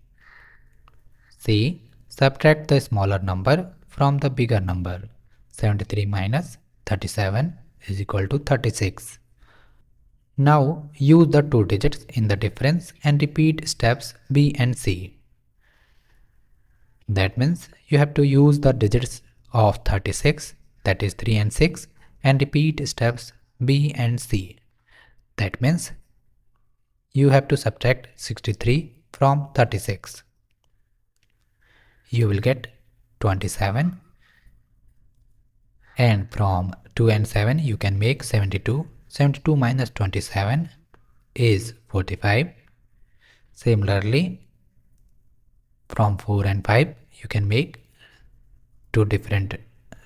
C. Subtract the smaller number from the bigger number. 73 minus 37 is equal to 36. Now use the 2 digits in the difference and repeat steps B and C. That means you have to use the digits of 36, that is 3 and 6, and repeat steps B and C. That means you have to subtract 63 from 36. You will get 27, and from 2 and 7 you can make 72. 72 minus 27 is 45. Similarly, from 4 and 5 you can make 2 different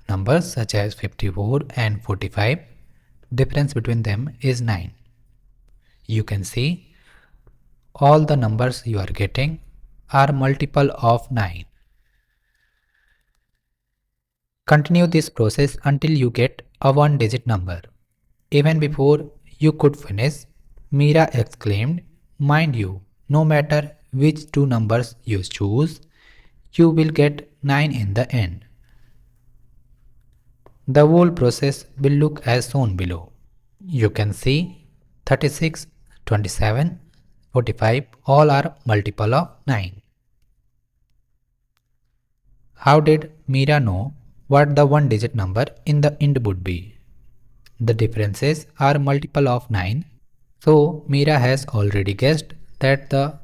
numbers such as 54 and 45. Difference between them is 9. You can see all the numbers you are getting are multiple of 9. Continue this process until you get a 1-digit number. Even before you could finish, Mira exclaimed, "Mind you, no matter which 2 numbers you choose, you will get 9 in the end." The whole process will look as shown below. You can see 36, 27, 45 all are multiple of 9. How did Mira know what the 1-digit number in the end would be? The differences are multiple of 9, so Mira has already guessed that the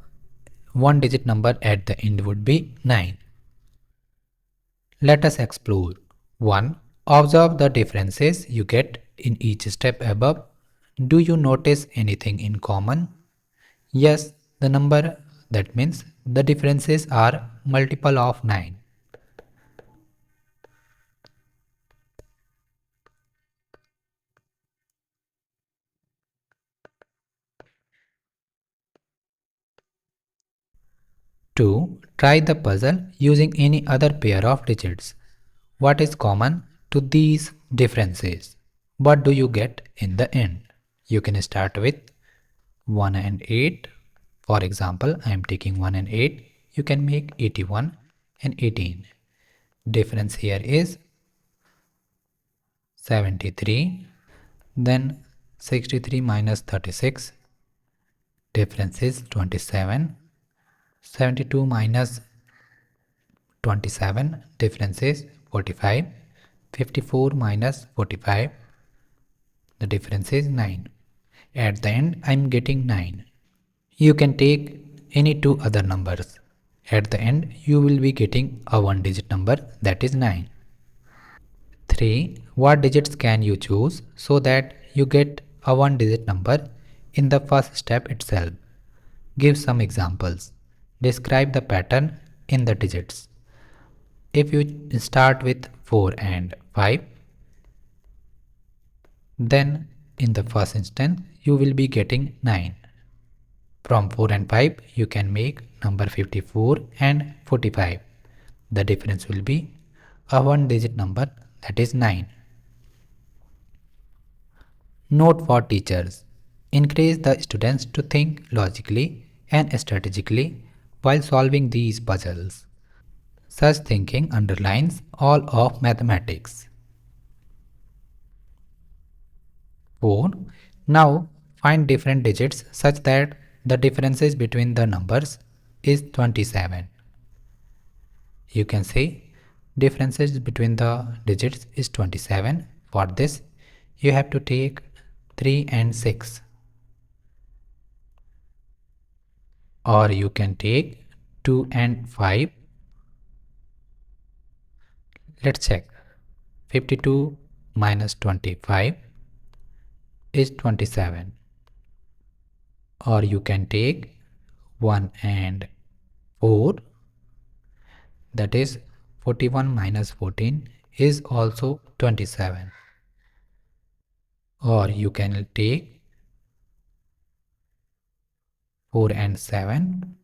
1-digit number at the end would be 9. Let us explore. 1. Observe the differences you get in each step above. Do you notice anything in common? Yes, the number, that means the differences are multiple of 9. Two, try the puzzle using any other pair of digits. What is common to these differences? What do you get in the end? You can start with 1 and 8. For example, I am taking 1 and 8. you can make 81 and 18. Difference here is 73. Then 63 minus 36. Difference is 27. 72 minus 27. Difference is 45. 54 minus 45. The difference is 9. At the end, I am getting 9. You can take any two other numbers. At the end, you will be getting a one digit number, that is 9. 3. What digits can you choose so that you get a one digit number in the first step itself? Give some examples. Describe the pattern in the digits. If you start with 4 and 5, then in the first instance you will be getting 9. From 4 and 5 you can make number 54 and 45. The difference will be a one digit number, that is 9. Note for teachers. Encourage the students to think logically and strategically while solving these puzzles. Such thinking underlines all of mathematics. 4. Now find different digits such that the differences between the numbers is 27. You can say differences between the digits is 27. For this, you have to take 3 and 6. Or you can take 2 and 5. Let's check. 52 minus 25 is 27. Or you can take 1 and 4. That is 41 minus 14 is also 27. Or you can take 4 and 7.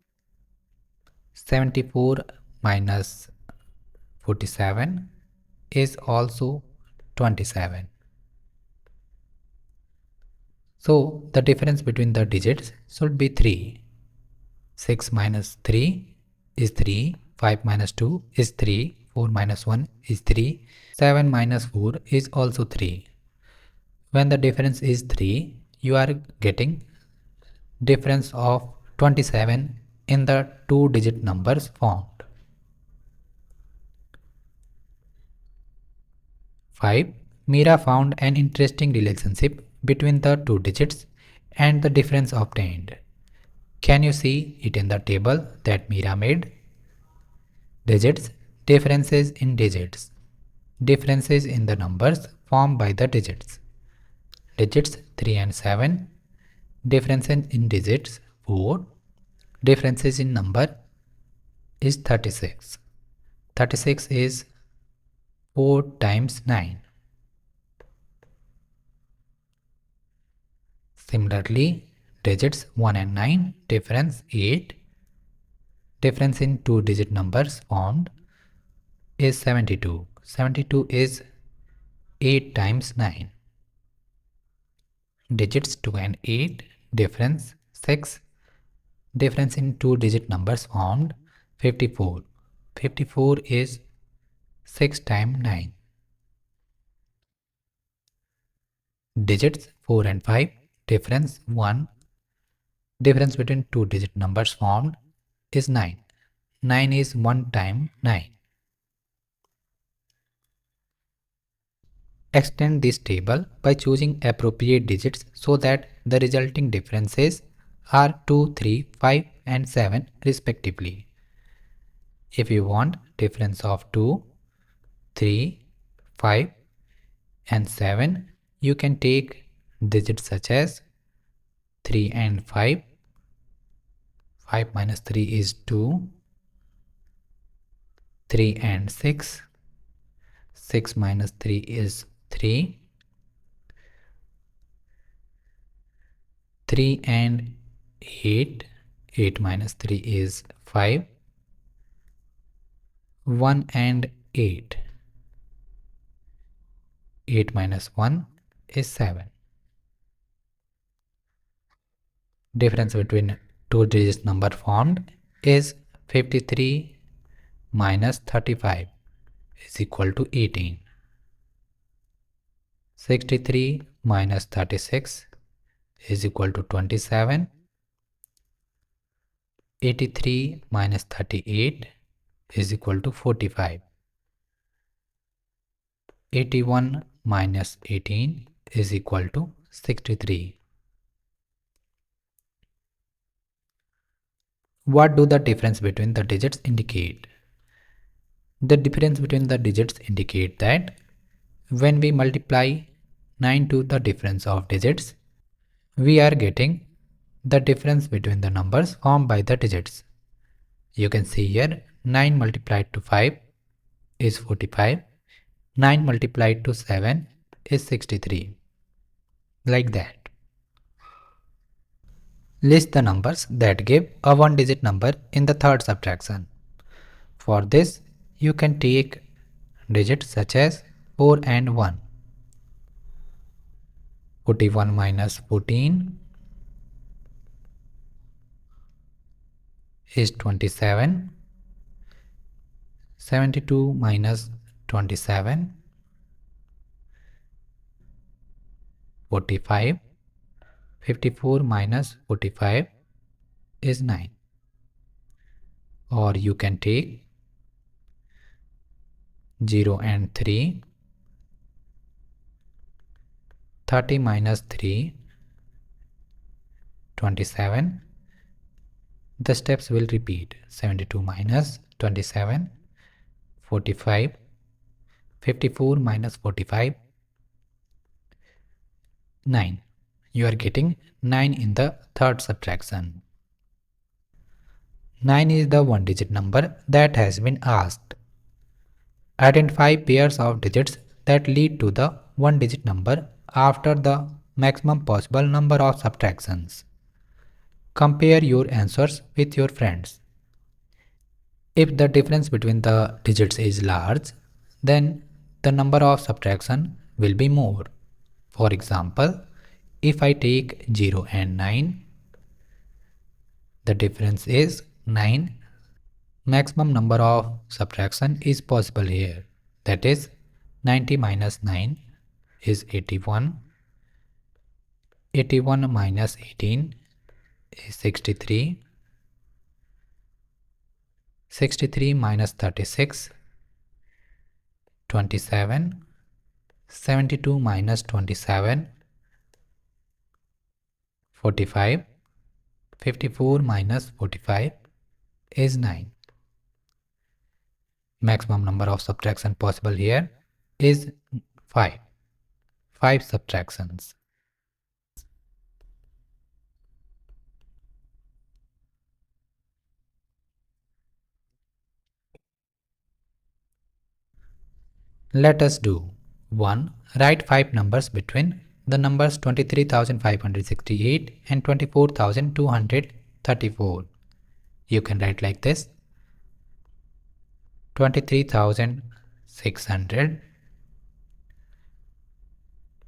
74 minus 47 is also 27. So the difference between the digits should be 3. 6 minus 3 is 3. 5 minus 2 is 3. 4 minus 1 is 3. 7 minus 4 is also 3. When the difference is 3, you are getting difference of 27 in the two digit numbers formed. 5. Meera found an interesting relationship between the two digits and the difference obtained. Can you see it in the table that Meera made? Digits, differences in digits. Differences in the numbers formed by the digits. Digits 3 and 7. Differences in digits 4. Differences in number is 36. 36 is 4 times 9. Similarly, digits 1 and 9, difference 8. Difference in two digit numbers formed is 72. 72 is 8 times 9. Digits 2 and 8, difference 6. Difference in two digit numbers formed 54. 54 is 6 times 9. Digits 4 and 5, difference 1. Difference between two digit numbers formed is 9. 9 is 1 times 9. Extend this table by choosing appropriate digits so that the resulting differences are 2, 3, 5 and 7 respectively. If you want difference of 2, 3, 5 and 7, you can take digits such as 3 and 5. 5 minus 3 is 2. 3 and 6. 6 minus 3 is 3. 3 and 8. 8 minus 3 is 5. 1 and 8. 8 minus 1 is 7. Difference between two digits number formed is 53 minus 35 is equal to 18. 63 minus 36 is equal to 27. 83 minus 38 is equal to 45. 81 minus 18 is equal to 63. What do the difference between the digits indicate? The difference between the digits indicate that when we multiply 9 to the difference of digits, we are getting the difference between the numbers formed by the digits. You can see here 9 multiplied to 5 is 45, 9 multiplied to 7 is 63. Like that. List the numbers that give a one-digit number in the third subtraction. For this, you can take digits such as 4 and 1. 41 minus 14 is 27. 72 minus 27, 45. 54 minus 45 is 9. Or you can take 0 and 3. 30 minus 3, 27. The steps will repeat. 72 minus 27, 45. 54 minus 45, 9. You are getting 9 in the third subtraction. 9 is the one-digit number that has been asked. Identify pairs of digits that lead to the one-digit number after the maximum possible number of subtractions. Compare your answers with your friends. If the difference between the digits is large, then the number of subtraction will be more. For example, if I take 0 and 9, the difference is 9. Maximum number of subtraction is possible here. That is 90 minus 9 is 81. 81 minus 18 is 63. 63 minus 36, 27. 72 minus 27, 45. 54 minus 45 is 9. Maximum number of subtraction possible here is 5. 5 subtractions. Let us do 1. Write 5 numbers between the numbers 23,568 and 24,234. You can write like this: 23,600,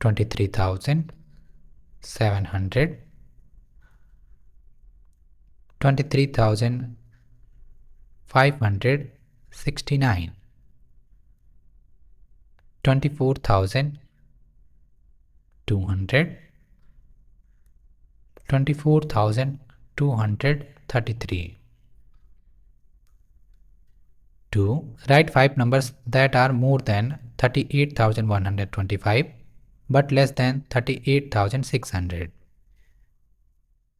23,700, 23,569, 24,200, 24,233. 2. Write 5 numbers that are more than 38,125 but less than 38,600.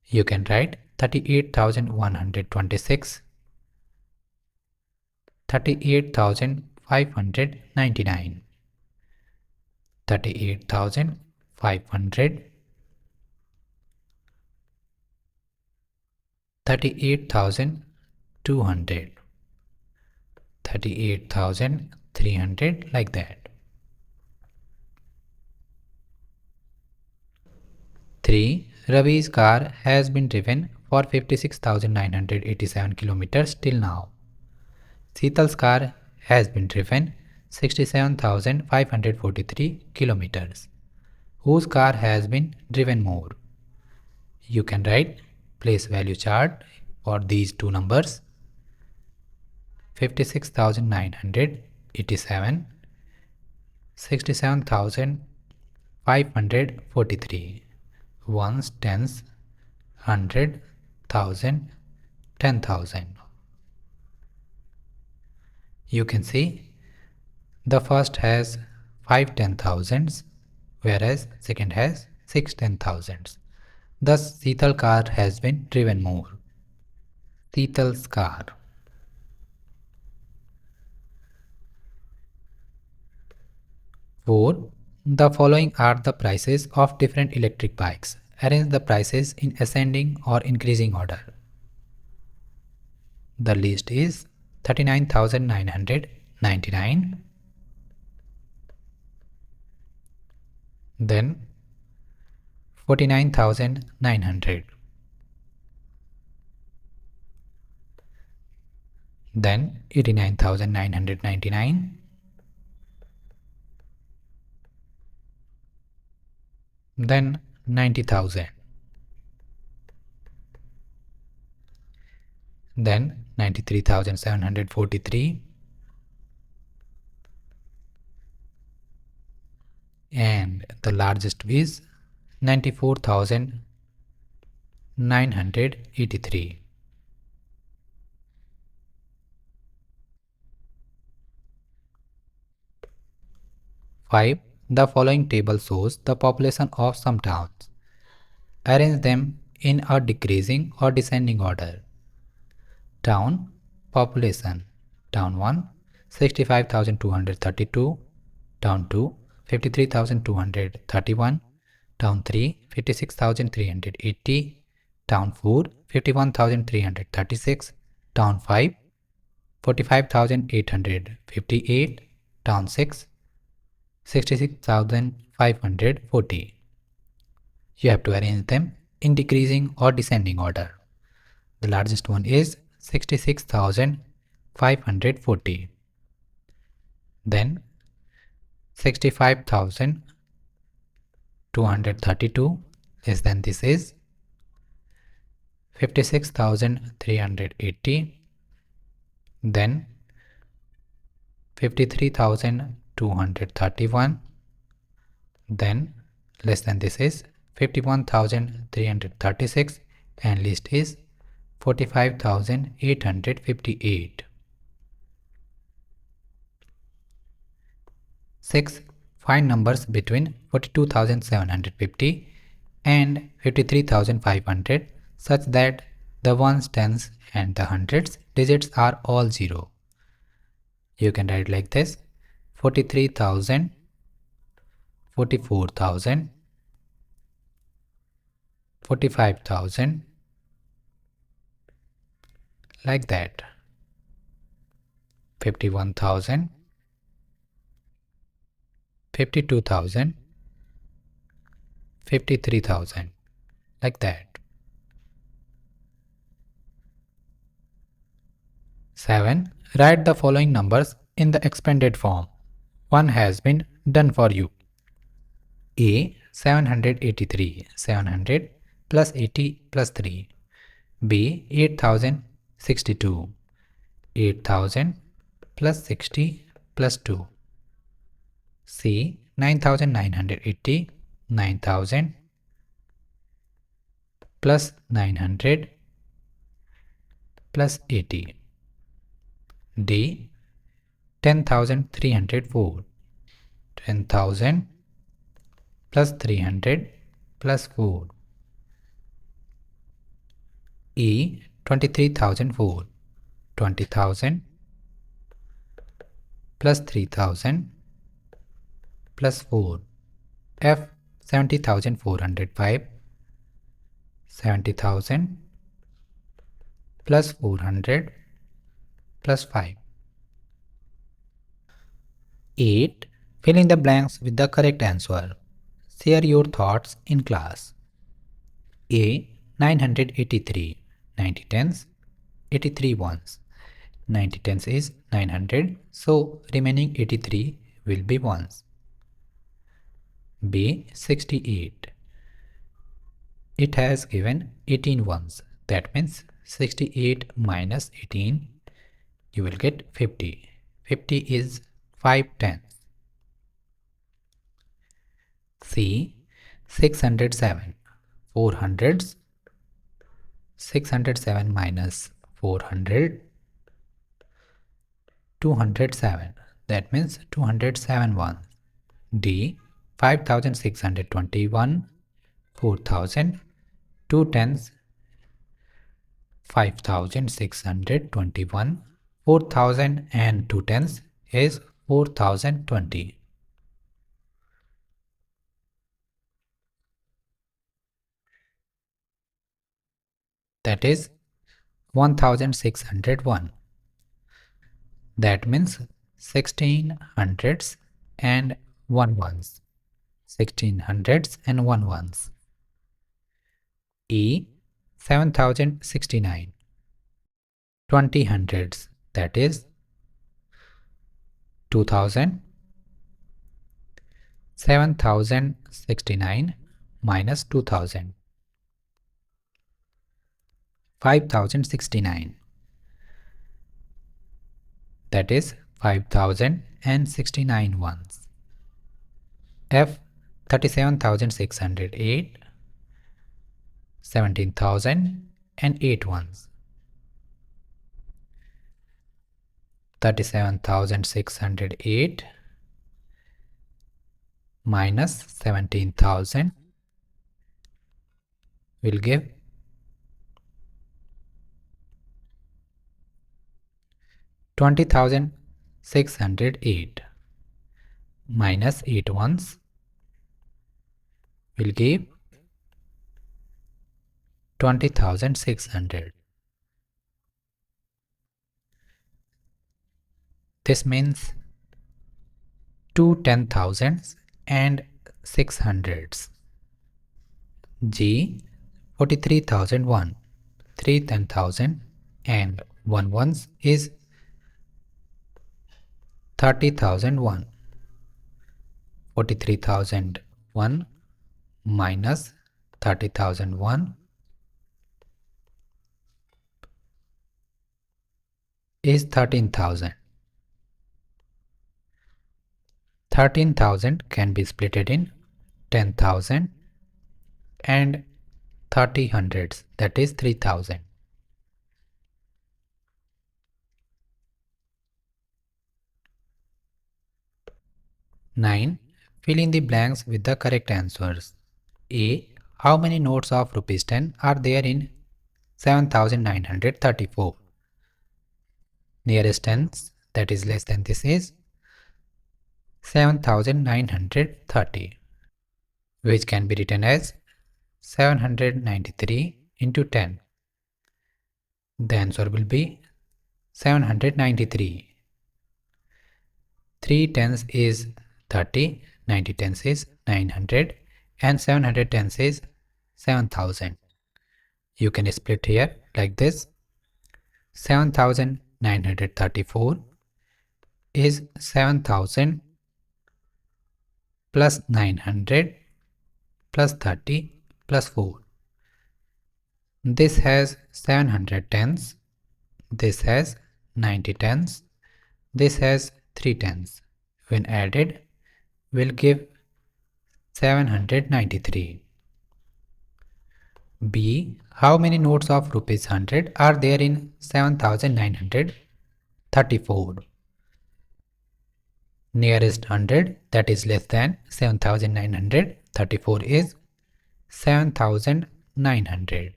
You can write 38,126, 38,599, 38,500, 38,200, 38,300, like that. 3. Ravi's car has been driven for 56,987 kilometers till now. Sheetal's car has been driven 67,543 kilometers. Whose car has been driven more? You can write place value chart for these two numbers. 56,987, 67,543, ones, tens, hundred, thousand, 10,000. You can see the first has 5 10,000s, whereas second has 6 10,000s. Thus, Seetal car has been driven more. Seetal's car. 4. The following are the prices of different electric bikes. Arrange the prices in ascending or increasing order. The list is 39,999, then 49,900, then 89,999, then 90,000, then 93,743, and the largest is 94,983. 5. The following table shows the population of some towns. Arrange them in a decreasing or descending order. Town population. Town 1 65,232, Town 2 53,231, Town 3 56,380, Town 4 51,336, Town 5 45,858, Town 6 66,540. You have to arrange them in decreasing or descending order. The largest one is 66,540. Then 65,232, less than this is 56,380. Then 53,231, then less than this is 51,336, and least is 45,858. 6. Find numbers between 42,750 and 53,500 such that the ones, tens and the hundreds digits are all 0. You can write like this: 43,000, 44,000, 45,000, like that, 51,000, 52,000, 53,000, like that. 7. Write the following numbers in the expanded form. One has been done for you. A 783, 700 plus 80 plus 3. B 8062, 8000 plus 60 plus 2. C 9980, 9000 plus 900 plus 80. D 10,304, 10,000 plus 300 plus 4. E 23,004, 20,000 plus 3,000 plus 4. F 70,405, 70,000 plus 400 plus 5. 8. Fill in the blanks with the correct answer. Share your thoughts in class. A 983, 90 tens, 83 ones. 90 tens is 900, so remaining 83 will be ones. B 68. It has given 18 ones. That means 68 minus 18 You will get 50. 50 is 5 tens. C. 607. 4 hundreds. 607 minus 400. 207. That means 207 ones. D. 5621. 4000. 2 tens. 5621. 4000 and 2 tens is 4020. That is 1601. That means 16 hundreds and 1 ones. 16 hundreds and 1 ones. E. 7069. 20 hundreds. That is 2000. 7069 minus 2000. 5069. That is 5069 ones. F. 37,608. 17,000 and 8 ones. 37,608 minus 17,000 will give 20,608 minus 8 ones will give 20,600. This means 2 10,000s and 600s. G. 43,001. 3 10,000 and 1 ones is 30,001. 43,001 minus 30,001 is 13,000. 13,000 can be splitted in 10,000 and 30 hundreds, that is 3,000. 9. Fill in the blanks with the correct answers. A. How many notes of rupees 10 are there in 7,934? Nearest tens, that is less than this, is 7,930, which can be written as 793 into 10. The answer will be 793. 3 tens is 30, 90 tens is 900, and 700 tens is 7,000. You can split here like this. 7,934 is 7,000 plus 900 plus 30 plus 4. This has 700 tens, this has 90 tens, this has 3 tens. When added, will give 793. B. How many notes of rupees 100 are there in 7,934? Nearest 100, that is less than 7,934, is 7,900,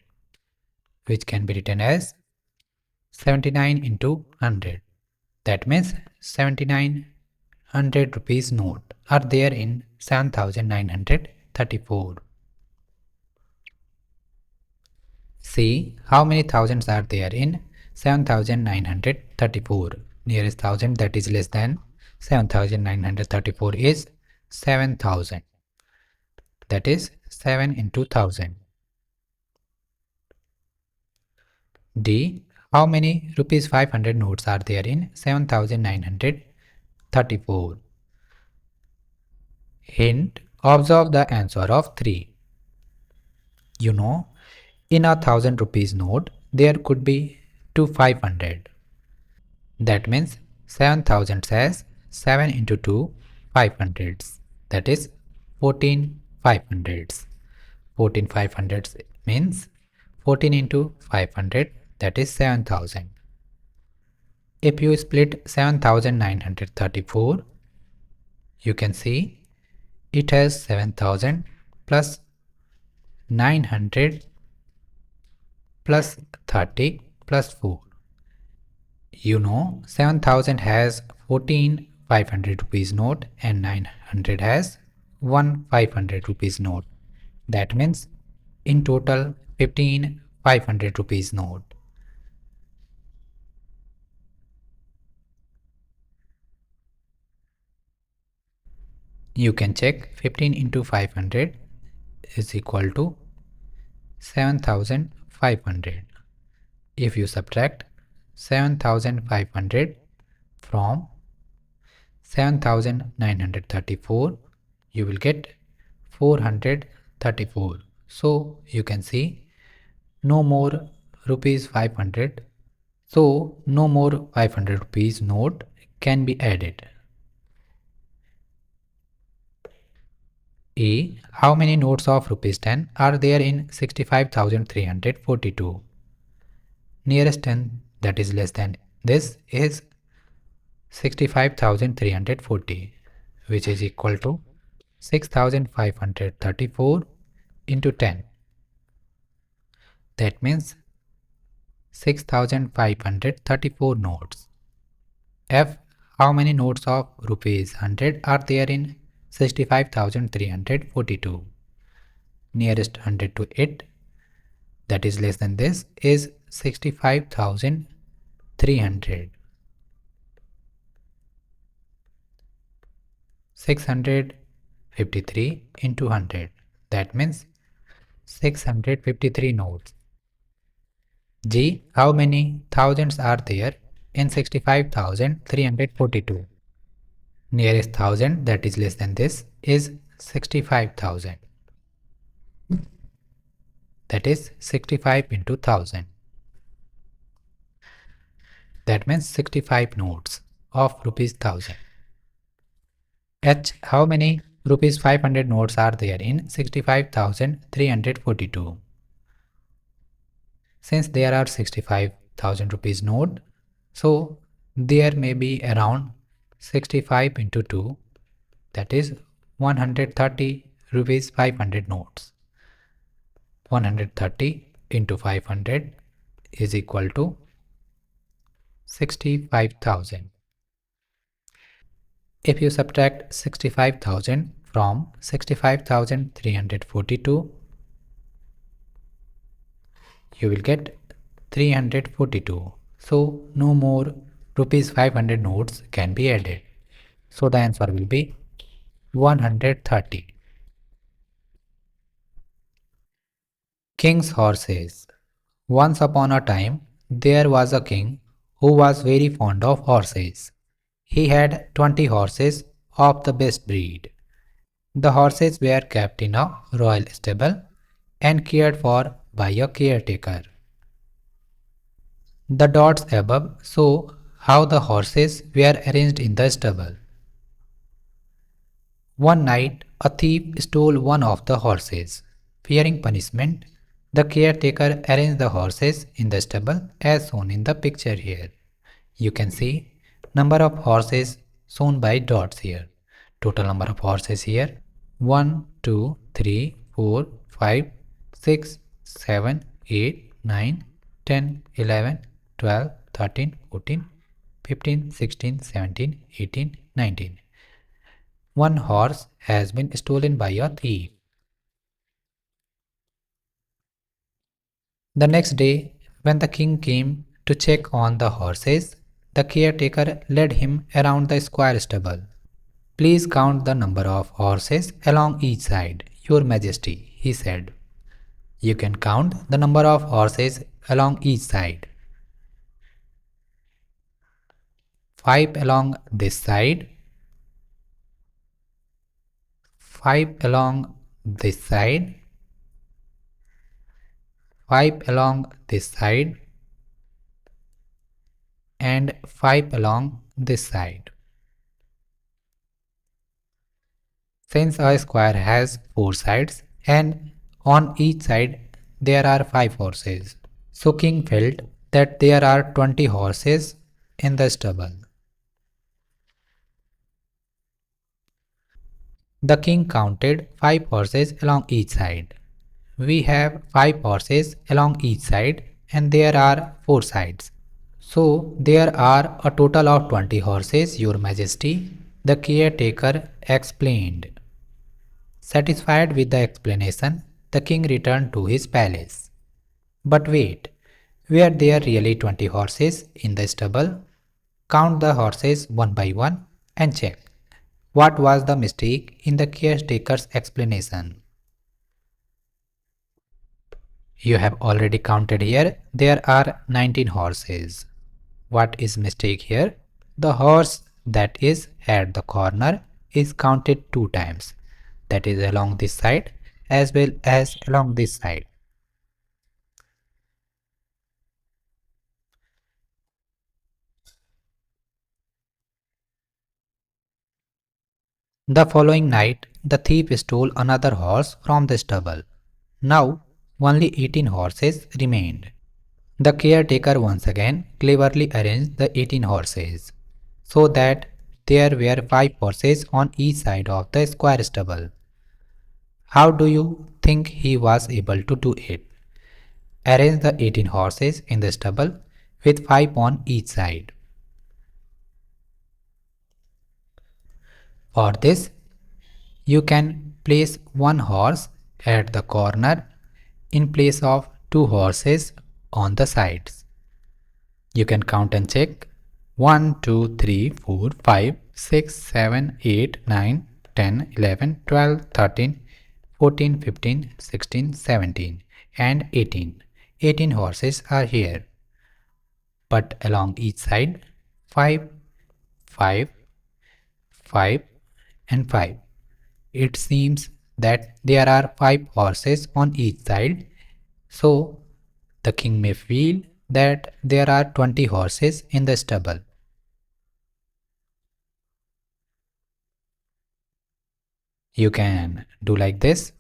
which can be written as 79 into 100. That means 7,900 rupees note are there in 7,934. C. How many thousands are there in 7,934? Nearest thousand, that is less than 7,934, is 7,000. That is 7 into 1000. D. How many rupees 500 notes are there in 7,934? Hint. Observe the answer of 3. You know, in a 1,000 rupees note, there could be 2 500. That means 7000 has 7 into 2 500s. That is 14 500s. 14 500s means 14 into 500, that is 7000. If you split 7934, you can see it has 7000 plus 900 plus 30 plus 4. You know 7000 has 14 500 rupees note and 900 has 1 500 rupees note. That means in total 15 500 rupees note. You can check 15 into 500 is equal to 7500. If you subtract 7500 from 7934, you will get 434. So you can see no more rupees 500. So no more 500 rupees note can be added. A. How many notes of rupees 10 are there in 65,342? Nearest 10 that is less than this is 65,340, which is equal to 6,534 into 10. That means 6,534 notes. F. How many notes of rupees 100 are there in 65,342? Nearest 100 to it, that is less than this, is 65,300. 653 into 100, that means 653 notes. G. How many thousands are there in 65,342? Nearest thousand that is less than this is 65,000. That is 65 into 1000. That means 65 notes of rupees 1000. H. How many rupees 500 notes are there in 65,342? Since there are 65,000 rupees note, so there may be around 65 into 2, that is 130 rupees 500 notes. 130 into 500 is equal to 65,000. If you subtract 65,000 from 65,342, you will get 342. So no more rupees 500 notes can be added. So the answer will be 130. King's horses. Once upon a time, there was a king who was very fond of horses. He had 20 horses of the best breed. The horses were kept in a royal stable and cared for by a caretaker. The dots above show how the horses were arranged in the stable. One night, a thief stole one of the horses. Fearing punishment, the caretaker arranged the horses in the stable as shown in the picture here. You can see number of horses shown by dots here. Total number of horses here 1, 2, 3, 4, 5, 6, 7, 8, 9, 10, 11, 12, 13, 14, 15, 16, 17, 18, 19. One horse has been stolen by a thief. The next day, when the king came to check on the horses, the caretaker led him around the square stable. Please count the number of horses along each side, Your Majesty, he said. You can count the number of horses along each side. 5 along this side, 5 along this side, 5 along this side, and 5 along this side. Since a square has 4 sides and on each side there are 5 horses, so king felt that there are 20 horses in the stable. The king counted 5 horses along each side. We have 5 horses along each side and there are 4 sides. So there are a total of 20 horses, Your Majesty, the caretaker explained. Satisfied with the explanation, the king returned to his palace. But wait, were there really 20 horses in the stable? Count the horses one by one and check. What was the mistake in the caretaker's explanation? You have already counted here. There are 19 horses. What is mistake here? The horse that is at the corner is counted 2 times. That is along this side as well as along this side. The following night, the thief stole another horse from the stable. Now, only 18 horses remained. The caretaker once again cleverly arranged the 18 horses so that there were 5 horses on each side of the square stable. How do you think he was able to do it? Arrange the 18 horses in the stable with 5 on each side. For this, you can place one horse at the corner in place of 2 horses on the sides. You can count and check 1, 2, 3, 4, 5, 6, 7, 8, 9, 10, 11, 12, 13, 14, 15, 16, 17 and 18. 18 horses are here. But along each side 5, 5, 5 and 5. It seems that there are 5 horses on each side, so the king may feel that there are 20 horses in the stable. You can do like this.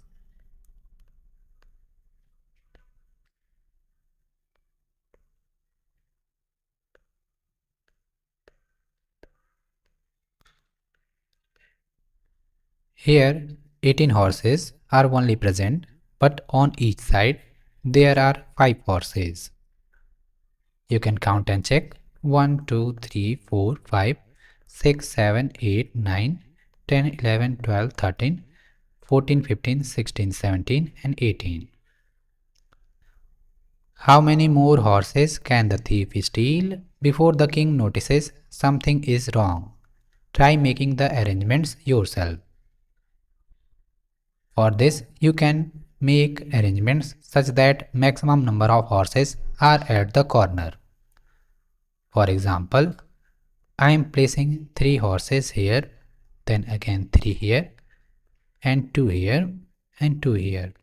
Here 18 horses are only present, but on each side there are 5 horses. You can count and check 1, 2, 3, 4, 5, 6, 7, 8, 9, 10, 11, 12, 13, 14, 15, 16, 17 and 18. How many more horses can the thief steal before the king notices something is wrong? Try making the arrangements yourself. For this, you can make arrangements such that maximum number of horses are at the corner. For example, I am placing 3 horses here, then again 3 here, and 2 here, and 2 here.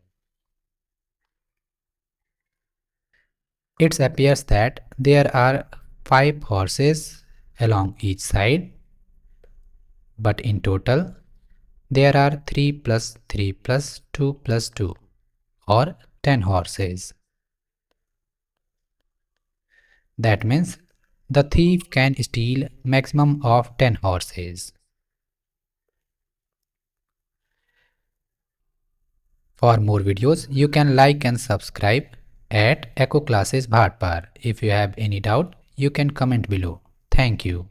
It appears that there are 5 horses along each side, but in total there are 3 plus 3 plus 2 plus 2 or 10 horses. That means the thief can steal maximum of 10 horses. For more videos, you can like and subscribe at Echo Classes Bhatpar. If you have any doubt, you can comment below. Thank you.